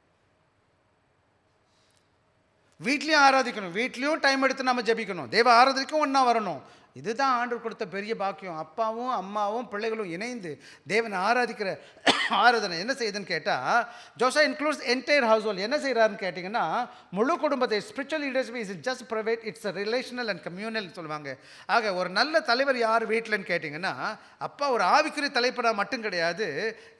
S1: வீட்லேயும் ஆராதிக்கணும், வீட்லேயும் டைம் எடுத்து நம்ம ஜெபிக்கணும், தேவ ஆராதனைக்கும் ஒன்றா வரணும். இதுதான் ஆண்டவர் கொடுத்த பெரிய பாக்கியம். அப்பாவும் அம்மாவும் பிள்ளைகளும் இணைந்து தேவனை ஆராதிக்கிற ஆராதனை என்ன செய்யுதுன்னு கேட்டால், JoSAA includes entire house hold. என்ன செய்கிறாருன்னு கேட்டிங்கன்னா, முழு குடும்பத்தை. Spiritual leadership is just private, it's relational and communal சொல்லுவாங்க. ஆக ஒரு நல்ல தலைவர் யார் வீட்டில்னு கேட்டிங்கன்னா, அப்பா ஒரு ஆவிக்குரிய தலைப்படாக மட்டும் கிடையாது,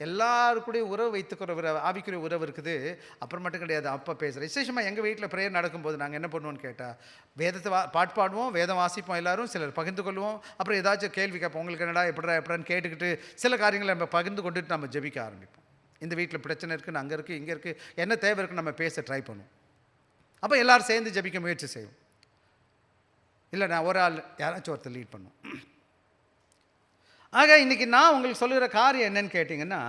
S1: எல்லாருக்கூடையும் உறவு வைத்துக்கிற ஆவிக்குரிய உறவு இருக்குது. அப்புறம் மட்டும் கிடையாது, அப்பா பேசுகிற விசேஷமாக எங்கள் வீட்டில் ப்ரேயர் நடக்கும்போது நாங்கள் என்ன பண்ணுவோன்னு கேட்டால், வேதத்தை பாட்டு பாடுவோம், வேதம் வாசிப்போம், எல்லோரும் சிலர் பகிர்ந்து கொள்வோம். அப்புறம் ஏதாச்சும் கேள்வி கேட்போம், உங்களுக்கு என்னடா எப்படான்னு கேட்டுக்கிட்டு சில காரியங்களை நம்ம பகிர்ந்து கொண்டுட்டு நம்ம ஜெபிக்க ஆரம்பிப்போம். இந்த வீட்டில் பிரச்சனை இருக்குது, அங்கே இருக்குது, இங்கே இருக்குது, என்ன தேவை இருக்குன்னு நம்ம பேச ட்ரை பண்ணுவோம். அப்போ எல்லோரும் சேர்ந்து ஜெபிக்க முயற்சி செய்வோம். இல்லை நான் ஒரு ஆள் யாராச்சும் ஒருத்தர் லீட் பண்ணுவோம். ஆக இன்றைக்கி நான் உங்களுக்கு சொல்லுகிற காரியம் என்னன்னு கேட்டிங்கன்னா,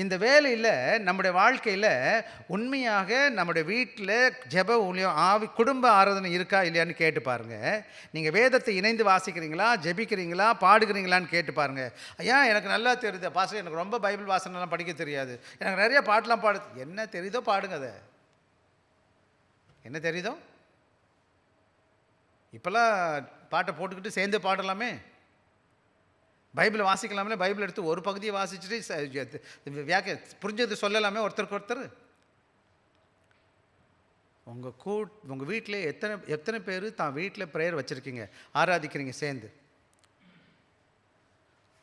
S1: இந்த வேலையில் நம்முடைய வாழ்க்கையில் உண்மையாக நம்முடைய வீட்டில் ஜெப ஊழியம் குடும்ப ஆராதனை இருக்கா இல்லையான்னு கேட்டு பாருங்கள். நீங்கள் வேதத்தை இணைந்து வாசிக்கிறீங்களா, ஜெபிக்கிறீங்களா, பாடுகிறீங்களான்னு கேட்டு பாருங்கள். ஐயா எனக்கு நல்லா தெரியுது பாஸ்டர், எனக்கு ரொம்ப பைபிள் வாசனைலாம் படிக்க தெரியாது, எனக்கு நிறைய பாட்டெலாம் என்ன தெரியுதோ பாடுங்க. அதை என்ன தெரியுதோ இப்போல்லாம் பாட்டை போட்டுக்கிட்டு சேர்ந்து பாடலாமே, பைபிளை வாசிக்கலாமே. பைபிள் எடுத்து ஒரு பகுதியை வாசிச்சுட்டு புரிஞ்சது சொல்லலாமே ஒருத்தருக்கு ஒருத்தர். உங்கள் வீட்டில் எத்தனை பேர் தான் வீட்டில் ப்ரேயர் வச்சுருக்கீங்க, ஆராதிக்கிறீங்க சேர்ந்து?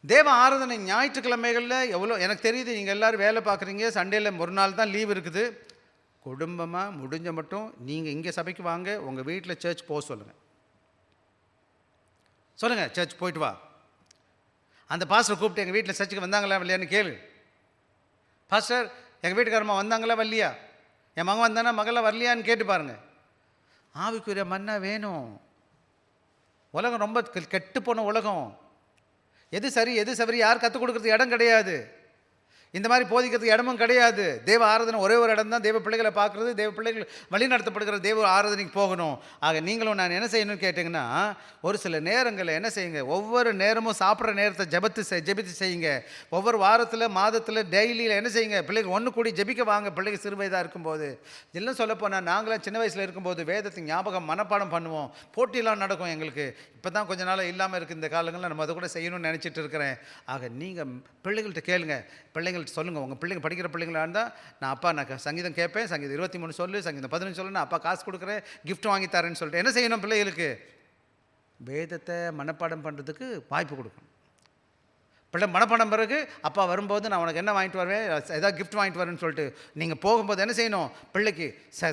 S1: தேவ ஆராதனை ஞாயிற்றுக்கிழமைகளில் எவ்வளோ எனக்கு தெரியுது. நீங்கள் எல்லோரும் வேலை பார்க்குறீங்க, சண்டேயில் ஒரு நாள் தான் லீவ் இருக்குது. குடும்பமாக முடிஞ்ச மட்டும் நீங்கள் இங்கே சபைக்கு வாங்க, உங்கள் வீட்டில் சர்ச் போக சொல்லுங்கள். சர்ச் போயிட்டு வா. அந்த பாஸ்டர் கூப்பிட்டு எங்கள் வீட்டில் சர்ச்சுக்கு வந்தாங்களா இல்லையான்னு கேளு. பாஸ்டர் எங்கள் வீட்டுக்காரம்மா வந்தாங்களா வரலையா, என் மகன் வந்தானா மகளெலாம் வரலையான்னு கேட்டு பாருங்கள். ஆவிக்குரிய மன்னா வேணும். உலகம் ரொம்ப கெட்டு போன உலகம். எது சரி எது சரி யார் கற்றுக் கொடுக்குறது இடம் கிடையாது. இந்த மாதிரி போதிக்கிறதுக்கு இடமும் கிடையாது. தேவ ஆராதனை ஒரே ஒரு இடம் தான். தேவ பிள்ளைகளை பார்க்குறது, தேவ பிள்ளைகள் வழி நடத்தப்படுகிற தேவ ஆராதனைக்கு போகணும். ஆக நீங்களும் நான் என்ன செய்யணும்னு கேட்டிங்கன்னா, ஒரு சில நேரங்களில் என்ன செய்யுங்க, ஒவ்வொரு நேரமும் சாப்பிட்ற நேரத்தை ஜெபித்து செய்யுங்க. ஒவ்வொரு வாரத்தில் மாதத்தில் டெய்லியில் என்ன செய்யுங்க, பிள்ளைகள் ஒன்று கூடி ஜெபிக்க வாங்க. பிள்ளைகள் சிறு வயதாக இருக்கும்போது, எல்லாம் சொல்லப்போனால் நாங்களாம் சின்ன வயசில் இருக்கும்போது வேதத்தை ஞாபகம் மனப்பாடம் பண்ணுவோம். போட்டியெல்லாம் நடக்கும் எங்களுக்கு. இப்போ தான் கொஞ்ச நாள் இல்லாமல் இருக்குது இந்த காலங்களில். நம்ம அதை கூட செய்யணும்னு நினச்சிட்டு இருக்கிறேன். ஆக நீங்கள் பிள்ளைகள்கிட்ட கேளுங்க, பிள்ளைங்கள்ட்ட சொல்லுங்கள். உங்கள் பிள்ளைங்க படிக்கிற பிள்ளைங்களாக இருந்தால், நான் சங்கீதம் கேட்பேன், சங்கீதம் 23 சொல்லு, சங்கீதம் 15 சொல்லு, நான் அப்பா காசு கொடுக்குறேன், கிஃப்ட் வாங்கி தரேன்னு சொல்லிட்டு என்ன செய்யணும், பிள்ளைகளுக்கு வேதத்தை மனப்பாடம் பண்ணுறதுக்கு வாய்ப்பு கொடுக்கணும். பிள்ளை மனப்பாடம் பிறகு அப்பா வரும்போது நான் உனக்கு என்ன வாங்கிட்டு வருவேன், ஏதாவது கிஃப்ட் வாங்கிட்டு வரேன்னு சொல்லிட்டு நீங்கள் போகும்போது என்ன செய்யணும், பிள்ளைக்கு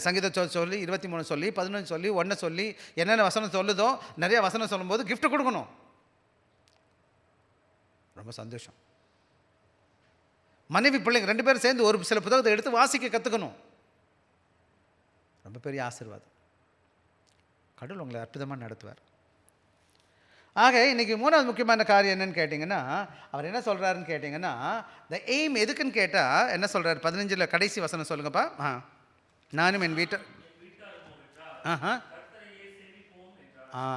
S1: சங்கீதம் சொல்லி 23 சொல்லி 11 சொல்லி 1 சொல்லி என்னென்ன வசனம் சொல்லுதோ நிறைய வசனம் சொல்லும்போது கிஃப்ட் கொடுக்கணும். ரொம்ப சந்தோஷம். மனைவி பிள்ளைங்க 2 பேரும் சேர்ந்து ஒரு சில புத்தகத்தை எடுத்து வாசிக்க கற்றுக்கணும். ரொம்ப பெரிய ஆசீர்வாதம். கடவுள் உங்களை அற்புதமாக நடத்துவார். ஆக இன்றைக்கி 3வது முக்கியமான காரியம் என்னன்னு கேட்டிங்கன்னா, அவர் என்ன சொல்கிறாருன்னு கேட்டிங்கன்னா, த எய்ம் எதுக்குன்னு கேட்டால் என்ன சொல்கிறார், 15 கடைசி வசனம் சொல்லுங்கப்பா. நானும் என் வீட்டை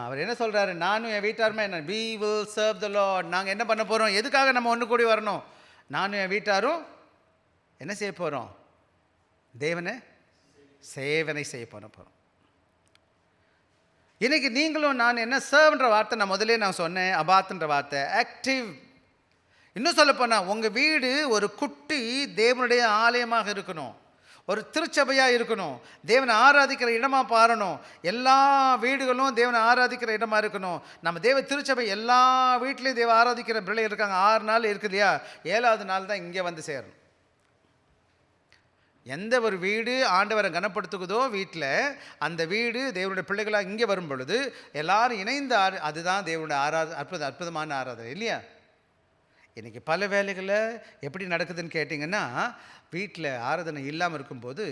S1: அவர் என்ன சொல்கிறாரு, நானும் என் வீட்டாருமே என்ன, we will serve the Lord. நாங்கள் என்ன பண்ண போகிறோம், எதுக்காக நம்ம ஒன்று கூடி வரணும், நானும் என் வீட்டாரும் என்ன செய்ய போகிறோம், தேவனை சேவனை செய்ய போகிறோம். இன்றைக்கி நீங்களும் நான் என்ன சர்வ்ன்ற வார்த்தை நான் முதலே சொன்னேன், அபாத்ன்ற வார்த்தை ஆக்டிவ். இன்னும் சொல்லப்போனால் உங்கள் வீடு ஒரு குட்டி தேவனுடைய ஆலயமாக இருக்கணும், ஒரு திருச்சபையாக இருக்கணும், தேவனை ஆராதிக்கிற இடமாக பாரணும். எல்லா வீடுகளும் தேவனை ஆராதிக்கிற இடமாக இருக்கணும். நம்ம தேவ திருச்சபை எல்லா வீட்லேயும் தேவ ஆராதிக்கிற பிள்ளை இருக்காங்க. 6 நாள் இருக்குது இல்லையா, 7வது நாள் தான் இங்கே வந்து சேரணும். எந்த ஒரு வீடு ஆண்டவரை கனப்படுத்துக்குதோ வீட்டில், அந்த வீடு தேவனுடைய பிள்ளைகளாக இங்கே வரும் பொழுது எல்லாரும் இணைந்து அதுதான் தேவனுடைய அற்புதமான ஆராதனை இல்லையா. இன்றைக்கி பல வேலைகளில் எப்படி நடக்குதுன்னு கேட்டிங்கன்னா, வீட்டில் ஆராதனை இல்லாமல் இருக்கும்போது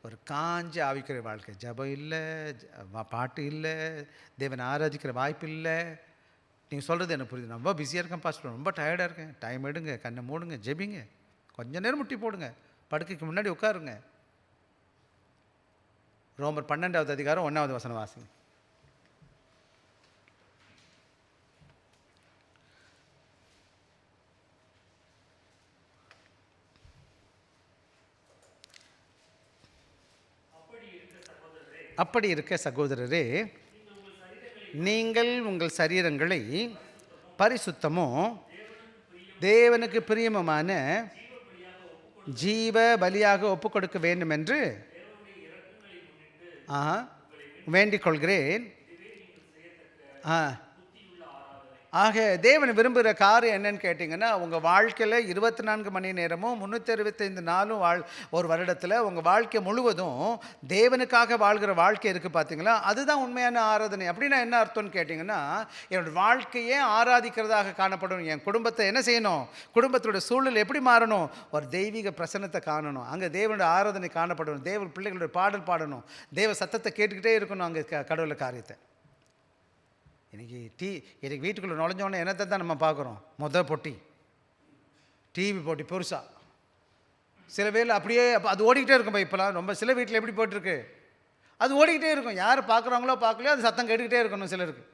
S1: ஒரு காஞ்ச ஆவிக்கிற வாழ்க்கை, ஜபம் இல்லை, பாட்டு இல்லை, தேவனை ஆராதிக்கிற வாய்ப்பு இல்லை. நீங்கள் சொல்கிறது எனக்கு புரியுது. ரொம்ப பிஸியாக இருக்கேன் பாஸ்டர், ரொம்ப டயர்டாக இருக்கேன். டைம் எடுங்க, கண்ணை மூடுங்க, ஜெபிங்க, கொஞ்சம் நேரம் முட்டி போடுங்க, படுக்கைக்கு முன்னாடி உட்காருங்க. ரோமர் 12வது அதிகாரம் 1வது வசனம் வாசிங்க. அப்படி இருக்க சகோதரரே, நீங்கள் உங்கள் சரீரங்களை பரிசுத்தமும் தேவனுக்கு பிரியமுமான ஜீவ பலியாக ஒப்புக் கொடுக்க வேண்டும் என்று வேண்டிக் கொள்கிறேன். ஆக தேவன் விரும்புகிற காரியம் என்னன்னு கேட்டிங்கன்னா, உங்கள் வாழ்க்கையில் 24 மணி நேரமும் 365 நாளும் ஒரு வருடத்தில் உங்கள் வாழ்க்கை முழுவதும் தேவனுக்காக வாழ்கிற வாழ்க்கை இருக்குது பார்த்தீங்களா, அதுதான் உண்மையான ஆராதனை. அப்படின்னா என்ன அர்த்தம்னு கேட்டிங்கன்னா, என்னோடய வாழ்க்கையே ஆராதிக்கிறதாக காணப்படும். என் குடும்பத்தை என்ன செய்யணும், குடும்பத்தோட சூழல் எப்படி மாறணும், ஒரு தெய்வீக பிரசன்னத்தை காணணும். அங்கே தேவனுடைய ஆராதனை காணப்படணும். தேவ பிள்ளைகளுடைய பாடல் பாடணும். தேவ சத்தத்தை கேட்டுக்கிட்டே இருக்கணும் அங்கே கடவுளை காரியத்தை. இன்றைக்கி வீட்டுக்குள்ளே நுழைஞ்சோடனே என்னத்தை தான் நம்ம பார்க்குறோம், பொட்டி டிவி போட்டி பெருசா. சில பேர் அப்படியே அது ஓடிக்கிட்டே இருக்கும். இப்போலாம் ரொம்ப சில வீட்டில் எப்படி போட்டிருக்கு, அது ஓடிக்கிட்டே இருக்கும். யார் பார்க்குறாங்களோ பார்க்கலையோ அது சத்தம் கேட்டுக்கிட்டே இருக்கணும் சிலருக்கு.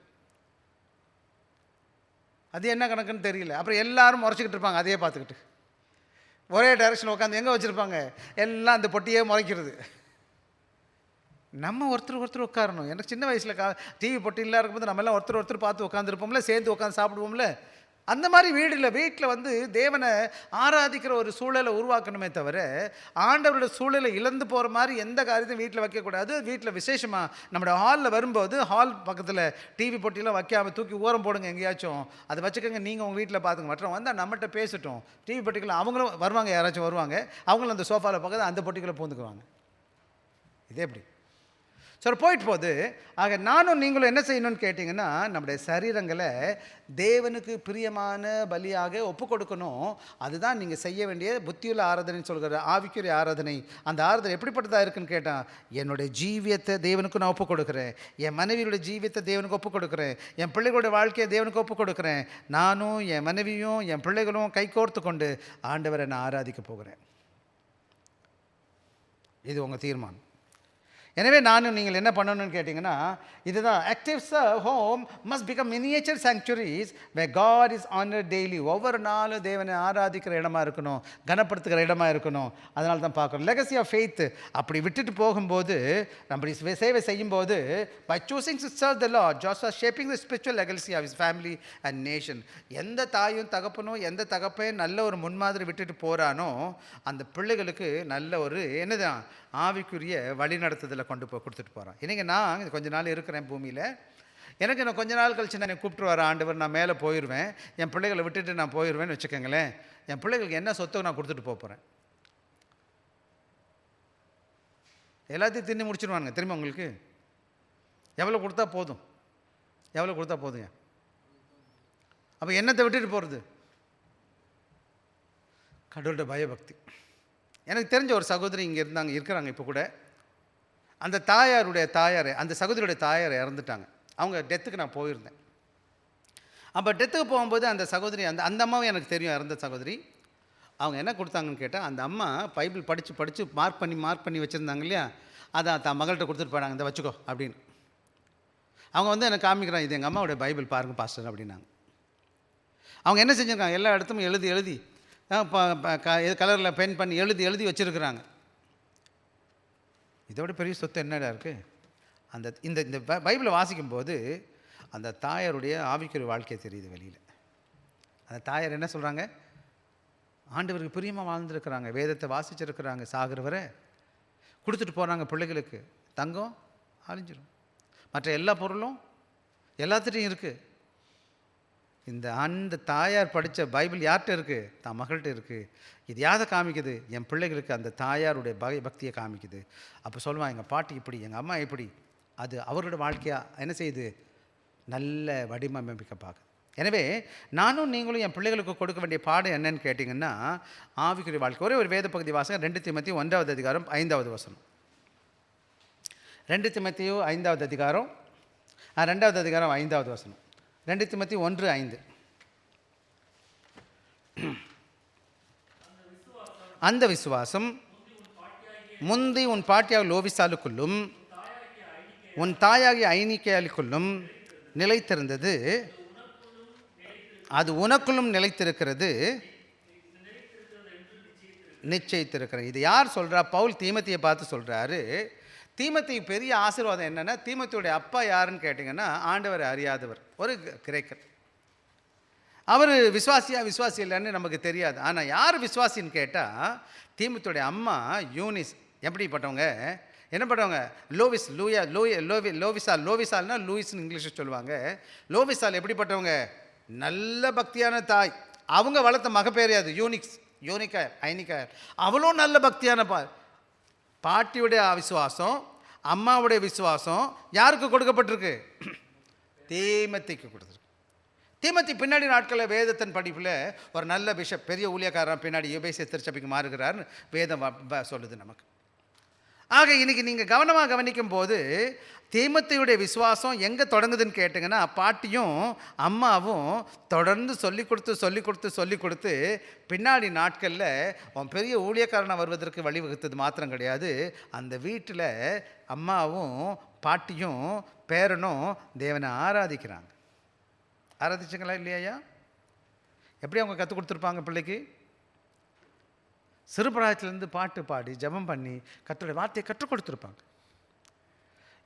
S1: அது என்ன கணக்குன்னு தெரியல. அப்புறம் எல்லோரும் முறைச்சிக்கிட்டு இருப்பாங்க அதையே பார்த்துக்கிட்டு. ஒரே டைரெக்ஷன் உட்காந்து எங்கே வச்சுருப்பாங்க, எல்லாம் அந்த பொட்டியே முறைக்கிறது. நம்ம ஒருத்தர் உட்காரணும். எனக்கு சின்ன வயசில் டிவி பொட்டிலாம் இருக்கும்போது நம்ம எல்லாம் ஒருத்தர் பார்த்து உட்காந்துருப்போம்ல, சேர்ந்து உட்காந்து சாப்பிடுவோம்ல. அந்த மாதிரி வீட்டில் தேவனை ஆராதிக்கிற ஒரு சூழலை உருவாக்கணுமே தவிர, ஆண்டவரோட சூழலை இழந்து போகிற மாதிரி எந்த காரியத்தையும் வீட்டில் வைக்கக்கூடாது. வீட்டில் விசேஷமாக நம்மளோட ஹாலில் வரும்போது ஹால் பக்கத்தில் டிவி பொட்டிலாம் வைக்காமல் தூக்கி ஓரம் போடுங்க எங்கேயாச்சும். அதை வச்சுக்கோங்க, நீங்கள் உங்கள் வீட்டில் பார்த்துங்க. மற்றவங்க வந்தால் நம்மகிட்ட பேசட்டும். டிவி பொட்டிக்குள்ள அவங்களும் வருவாங்க, யாராச்சும் வருவாங்க, அவங்களும் அந்த சோஃபாவில் பார்க்காத அந்த பொட்டிக்குள்ளே பூந்துக்குவாங்க. இதே எப்படி போயிட்டு போகுது. ஆக நானும் நீங்களும் என்ன செய்யணும்னு கேட்டிங்கன்னா, நம்முடைய சரீரங்களை தேவனுக்கு பிரியமான பலியாக ஒப்பு கொடுக்கணும். அதுதான் நீங்கள் செய்ய வேண்டிய புத்தியுள்ள ஆராதனைன்னு சொல்கிற ஆவிக்குரிய ஆராதனை. அந்த ஆராதனை எப்படிப்பட்டதாக இருக்குன்னு கேட்டால், என்னுடைய ஜீவியத்தை தேவனுக்கு நான் ஒப்பு கொடுக்குறேன், என் மனைவியோட ஜீவியத்தை தேவனுக்கு ஒப்பு கொடுக்குறேன், என் பிள்ளைகளோட வாழ்க்கையை தேவனுக்கு ஒப்பு கொடுக்குறேன். நானும் என் மனைவியும் என் பிள்ளைகளும் கைகோர்த்து கொண்டு ஆண்டவரை நான் ஆராதிக்க போகிறேன். இது உங்கள் தீர்மானம். எனவே நானும் நீங்கள் என்ன பண்ணணும்னு கேட்டிங்கன்னா, இதுதான் active serve home must become miniature sanctuaries where God is honored daily. ஒவ்வொரு நாளும் தேவனை ஆராதிக்கிற இடமா இருக்கணும், கனப்படுத்துகிற இடமா இருக்கணும். அதனால தான் பார்க்குறோம் லெகசி ஆஃப் ஃபெய்த். அப்படி விட்டுட்டு போகும்போது, நம்ம சேவை செய்யும்போது, by choosing to serve the Lord, Joshua shaping the spiritual legacy of his family and nation. எந்த தாயும் தகப்பனும் எந்த தகப்பையும் நல்ல ஒரு முன்மாதிரி விட்டுட்டு போகிறானோ, அந்த பிள்ளைகளுக்கு நல்ல ஒரு என்னதான் ஆவிக்குரிய வழி நடத்துதலை கொண்டு போய் கொடுத்துட்டு போகிறான். இன்றைக்கி நான் கொஞ்ச நாள் இருக்கிறேன் பூமியில். எனக்கு நான் கொஞ்ச நாள் கழிச்சு நான் கூப்பிட்டு வர ஆண்டவர், நான் மேலே போயிடுவேன், என் பிள்ளைகளை விட்டுட்டு நான் போயிடுவேன்னு வச்சுக்கோங்களேன். என் பிள்ளைகளுக்கு என்ன சொத்தை நான் கொடுத்துட்டு போகிறேன், எல்லாத்தையும் தின்னு முடிச்சிடுவானுங்க. திரும்ப உங்களுக்கு எவ்வளோ கொடுத்தா போதும், எவ்வளோ கொடுத்தா போதுங்க. அப்போ என்னத்தை விட்டுட்டு போகிறது? கடவுளோட பயபக்தி. எனக்கு தெரிஞ்ச ஒரு சகோதரி இங்கே இருக்கிறாங்க இப்போ கூட. அந்த தாயார் அந்த சகோதரியுடைய தாயார் இறந்துட்டாங்க. அவங்க டெத்துக்கு நான் போயிருந்தேன். அப்போ டெத்துக்கு போகும்போது அந்த சகோதரி அந்த அம்மாவும் எனக்கு தெரியும், இறந்த சகோதரி. அவங்க என்ன கொடுத்தாங்கன்னு கேட்டால், அந்த அம்மா பைபிள் படித்து மார்க் பண்ணி வச்சுருந்தாங்க இல்லையா, அதை தான் மகள்கிட்ட கொடுத்துட்டு போனாங்க, இந்த வச்சுக்கோ அப்படின்னு. அவங்க எனக்கு காமிக்கிறாங்க, இது எங்கள் அம்மாவுடைய பைபிள் பாருங்கள் பாஸ்டர் அப்படின்னாங்க. அவங்க என்ன செஞ்சுருக்காங்க, எல்லா இடத்தும் எழுதி கலரில் பென் பண்ணி எழுதி வச்சுருக்குறாங்க. இதோட பெரிய சொத்து என்னடா இருக்குது? இந்த இந்த பைபிளை வாசிக்கும்போது அந்த தாயாருடைய ஆவிக்குரிய வாழ்க்கை தெரியுது வெளியில். அந்த தாயார் என்ன சொல்கிறாங்க, ஆண்டவருக்கு பிரியமாக வாழ்ந்துருக்கிறாங்க, வேதத்தை வாசிச்சிருக்கிறாங்க, சாகிறவரை கொடுத்துட்டு போகிறாங்க பிள்ளைகளுக்கு. தங்கம் அழிஞ்சிடும், மற்ற எல்லா பொருளும் எல்லாத்துட்டையும் இருக்குது. அந்த தாயார் படித்த பைபிள் யார்கிட்ட இருக்குது? தான் மகள்கிட்ட இருக்குது. இது யாரை காமிக்குது? என் பிள்ளைகளுக்கு அந்த தாயாருடைய பக்தியை காமிக்குது. அப்போ சொல்லுவான், எங்கள் பாட்டி இப்படி, எங்கள் அம்மா இப்படி. அது அவரோட வாழ்க்கையாக என்ன செய்யுது? நல்ல வடிவமைக்க பார்க்குது. எனவே நானும் நீங்களும் என் பிள்ளைகளுக்கு கொடுக்க வேண்டிய பாடம் என்னன்னு கேட்டிங்கன்னா, ஆவிக்குரிய வாழ்க்கை. ஒரே ஒரு வேத பகுதி வாசகம், 2 தீமோத்தேயு 1வது அதிகாரம் 5வது வசனம். 2 தீமோத்தேயு 5வது அதிகாரம் 2வது அதிகாரம் 5வது வசனம். 2 தீமோத்தேயு 1:5. அந்த விசுவாசம் முந்தி உன் பாட்டியாக லோவிசாலுக்குள்ளும் உன் தாயாகிய ஐனிக்கேலுக்குள்ளும் நிலைத்திருந்தது, அது உனக்குள்ளும் நிலைத்திருக்கிறது, நிச்சயித்திருக்கிறது. இது யார் சொல்கிறா? பவுல் தீமோத்தேயை பார்த்து சொல்கிறாரு. தீமோத்தேயு பெரிய ஆசீர்வாதம் என்னென்னா, தீமோத்தேயுடைய அப்பா யாருன்னு கேட்டிங்கன்னா, ஆண்டவரை அறியாதவர், ஒரு கிரேக்கர். அவர் விசுவாசி இல்லைன்னு நமக்கு தெரியாது. ஆனால் யார் விசுவாசின்னு கேட்டால், தீமோத்தேயுடைய அம்மா யூனிஸ். எப்படிப்பட்டவங்க? என்ன பண்ணுவாங்க? லோவிஸ், லூயா, லோவிசால்னா லூயிஸ்னு இங்கிலீஷில் சொல்லுவாங்க. லோவிசால் எப்படிப்பட்டவங்க? நல்ல பக்தியான தாய். அவங்க வளர்த்த மகப்பேர் அது ஐனிக்காயர். அவளும் நல்ல பக்தியான பாட்டியுடைய விசுவாசம், அம்மாவுடைய விசுவாசம் யாருக்கு கொடுக்கப்பட்டிருக்கு? தீமோத்தேயுக்கு கொடுத்துருக்கு. தீமோத்தேயு பின்னாடி நாட்களில் வேதத்தின் படிப்பில் ஒரு நல்ல பிஷப், பெரிய ஊழியக்காரன் பின்னாடி எபேசிய திருச்சபைக்கு மாறுகிறார்னு வேதம் சொல்லுது நமக்கு. ஆக இன்றைக்கி நீங்கள் கவனமாக கவனிக்கும் போது தீமோத்தேயுடைய விசுவாசம் எங்கே தொடங்குதுன்னு கேட்டிங்கன்னா, பாட்டியும் அம்மாவும் தொடர்ந்து சொல்லி கொடுத்து பின்னாடி நாட்களில் அவன் பெரிய ஊழியக்காரனாக வருவதற்கு வழிவகுத்தது மாத்திரம் கிடையாது, அந்த வீட்டில் அம்மாவும் பாட்டியும் பேரனும் தேவனை ஆராதிக்கிறாங்க. ஆராதிச்சுங்களா இல்லையா? எப்படி அவங்க கற்றுக் கொடுத்துருப்பாங்க பிள்ளைக்கு? சிறுபிராயத்திலேருந்து பாட்டு பாடி ஜெபம் பண்ணி கர்த்தருடைய வார்த்தையை கற்றுக் கொடுத்துருப்பாங்க.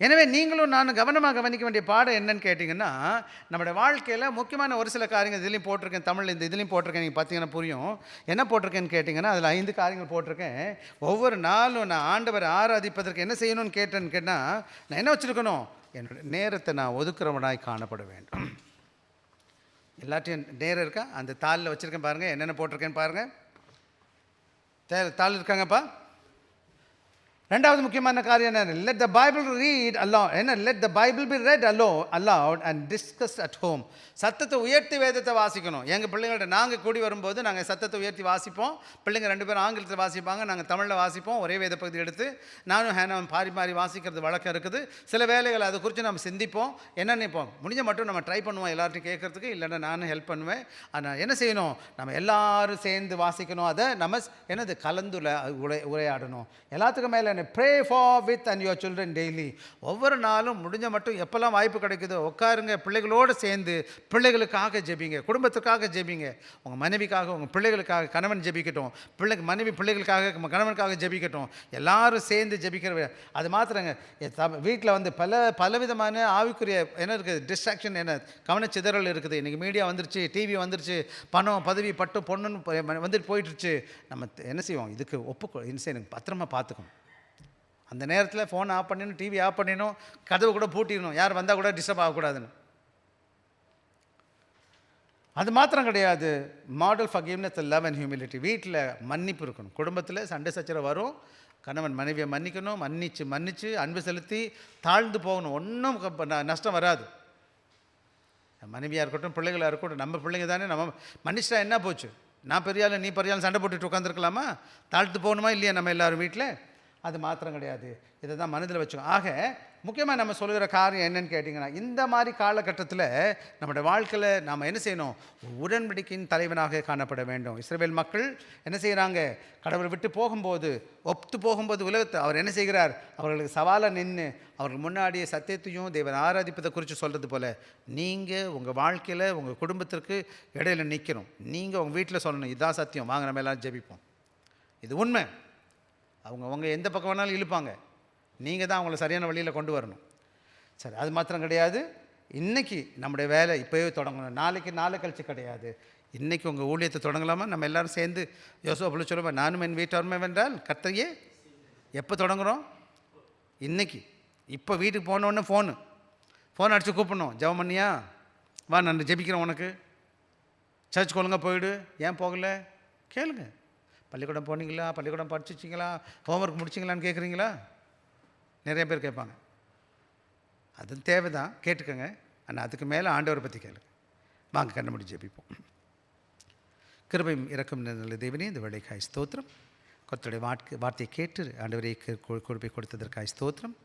S1: எனவே நீங்களும் நான் கவனமாக கவனிக்க வேண்டிய பாடம் என்னன்னு கேட்டிங்கன்னா, நம்முடைய வாழ்க்கையில் முக்கியமான ஒரு சில காரியங்கள் இதுலேயும் போட்டிருக்கேன், தமிழில் இந்த இதுலேயும் போட்டிருக்கேன். நீங்கள் பார்த்தீங்கன்னா புரியும். என்ன போட்டிருக்கேன்னு கேட்டிங்கன்னா, அதில் 5 காரியங்கள் போட்டிருக்கேன். ஒவ்வொரு நாளும் நான் ஆண்டவரை ஆராதிப்பதற்கு என்ன செய்யணும்னு கேட்டால், நான் என்ன வச்சுருக்கணும்? என்னுடைய நேரத்தை நான் ஒதுக்குறவனாய் காணப்பட வேண்டும். எல்லாத்தையும் நேரம் இருக்கா? அந்த தாளில் வச்சுருக்கேன் பாருங்கள், என்னென்ன போட்டிருக்கேன்னு பாருங்கள். தாள் இருக்காங்கப்பா. ரெண்டாவது முக்கியமான காரியம் என்ன? Let the Bible read aloud. என்ன? Let the Bible be read aloud and discuss at home. சத்தத்தை உயர்த்தி வேதத்தை வாசிக்கணும். எங்கள் பிள்ளைங்கள்ட்ட நாங்கள் கூடி வரும்போது நாங்கள் சத்தத்தை உயர்த்தி வாசிப்போம். பிள்ளைங்க 2 பேரும் ஆங்கிலத்தில் வாசிப்பாங்க, நாங்கள் தமிழில் வாசிப்போம். ஒரே வேத பகுதி எடுத்து நானும் ஹேனாவும் மாறி வாசிக்கிறது வழக்கம் இருக்குது. சில வேலைகள் அதை குறித்து நம்ம சிந்திப்போம், என்ன நினைப்போம், முடிஞ்ச மட்டும் நம்ம ட்ரை பண்ணுவோம் எல்லார்ட்டையும் கேட்குறதுக்கு. இல்லைன்னா நானும் ஹெல்ப் பண்ணுவேன். ஆனால் என்ன செய்யணும்? நம்ம எல்லோரும் சேர்ந்து வாசிக்கணும். அதை நம்ம என்னது உரையாடணும். எல்லாத்துக்கும் மேலே pray for with and your children daily. ஒவ்வொரு நாளும் முடிஞ்ச மட்டும் எப்போல்லாம் வாய்ப்பு கிடைக்குதோ உட்காருங்க, பிள்ளைகளோடு சேர்ந்து பிள்ளைகளுக்காக ஜெபிங்க, குடும்பத்துக்காக ஜெபிங்க. உங்கள் மனைவிக்காக, உங்கள் பிள்ளைகளுக்காக கணவன் ஜெபிக்கட்டும், மனைவி பிள்ளைகளுக்காக கணவனுக்காக ஜெபிக்கட்டும். எல்லாரும் சேர்ந்து ஜெபிக்கிற அது மாத்திரங்க. வீட்டில் பலவிதமான ஆவிக்குரிய என்ன இருக்குது, டிஸ்ட்ராக்ஷன், என்ன கவனச்சிதறல் இருக்குது. இன்றைக்கி மீடியா வந்துருச்சு, டிவி வந்துருச்சு, பணம் பதவி பட்டு பொண்ணுன்னு வந்துட்டு போயிட்டுருச்சு. நம்ம என்ன செய்வோம்? இதுக்கு எனக்கு பத்திரமா பார்த்துக்கணும். அந்த நேரத்தில் ஃபோன் ஆஃப் பண்ணிடணும், டிவி ஆஃப் பண்ணிடணும், கதவு கூட பூட்டிடணும், யார் வந்தால் கூட டிஸ்டர்ப் ஆகக்கூடாதுன்னு. அது மாத்திரம் கிடையாது, model forgiveness, love and humility. வீட்டில் மன்னிப்பு இருக்கணும். குடும்பத்தில் சண்டை சச்சரவு வரும், கணவன் மனைவியை மன்னிக்கணும், மன்னிச்சு அன்பு செலுத்தி தாழ்ந்து போகணும். ஒன்றும் நஷ்டம் வராது. மனைவியாக இருக்கட்டும், பிள்ளைகளாக இருக்கட்டும், நம்ம பிள்ளைங்க தானே. நம்ம மன்னிச்சிட்டா என்ன போச்சு? நான் பெரியாள் நீ பெரியாள் சண்டை போட்டுட்டு உட்காந்துருக்கலாமா? தாழ்த்து போகணுமா இல்லையா நம்ம எல்லோரும் வீட்டில்? அது மாத்திரம் கிடையாது. இதை தான் மனதில் வச்சோம். ஆக முக்கியமாக நம்ம சொல்லுகிற காரியம் என்னன்னு கேட்டிங்கன்னா, இந்த மாதிரி காலகட்டத்தில் நம்முடைய வாழ்க்கையில் நாம் என்ன செய்யணும்? உடன்படிக்கையின் தலைவனாக காணப்பட வேண்டும். இஸ்ரவேல் மக்கள் என்ன செய்கிறாங்க? கடவுளை விட்டு போகும்போது, ஒத்து போகும்போது உலகத்தை அவர் என்ன செய்கிறார்? அவர்களுக்கு சவாலாக நின்று அவர்கள் முன்னாடியே சத்தியத்தையும் தேவன் ஆராதிப்பதை குறித்து சொல்கிறது போல், நீங்கள் உங்கள் வாழ்க்கையில் உங்கள் குடும்பத்திற்கு இடையில நிற்கணும். நீங்கள் உங்கள் வீட்டில் சொல்லணும், இதுதான் சத்தியம், வாங்க நம்ம எல்லோரும் ஜெபிப்போம், இது உண்மை. அவங்க எந்த பக்கம் வேணாலும் இழுப்பாங்க, நீங்கள் தான் அவங்கள சரியான வழியில் கொண்டு வரணும். சரி, அது மாத்திரம் கிடையாது. இன்றைக்கி நம்முடைய வேலை இப்போவே தொடங்கணும். நாளை கழிச்சு கிடையாது. இன்றைக்கி உங்கள் ஊழியத்தை தொடங்கலாமா? நம்ம எல்லோரும் சேர்ந்து யோசுவா சொல்லுவோம், நானும் என் வீட்டாருமே வென்றால் கர்த்தரையே. எப்போ தொடங்குகிறோம்? இன்றைக்கி. இப்போ வீட்டுக்கு போனோடனே ஃபோன் அடித்து கூப்பிடணும். ஜெபம் பண்ணியா? வா, நான் ஜெபிக்கிறேன் உனக்கு. சர்ச்சுக்கு ஒழுங்காக போயிடு. ஏன் போகலை? கேளுங்க. பள்ளிக்கூடம் போனீங்களா? பள்ளிக்கூடம் படிச்சிச்சிங்களா? ஹோம்ஒர்க் முடிச்சிங்களான்னு கேட்குறீங்களா? நிறைய பேர் கேட்பாங்க. அது தேவை தான், கேட்டுக்கோங்க. ஆனால் அதுக்கு மேலே ஆண்டவரை பற்றி கேளுங்க. வாங்க கண்ண முடி ஜெபிப்போம். கிருபையும் இரக்கம் நல்ல தேவனே, இந்த வேலைக்காய் ஸ்தோத்திரம். கர்த்தருடைய வார்த்தையை கேட்டு ஆண்டவரை கொடுப்பை கொடுத்ததற்காய் ஸ்தோத்திரம்.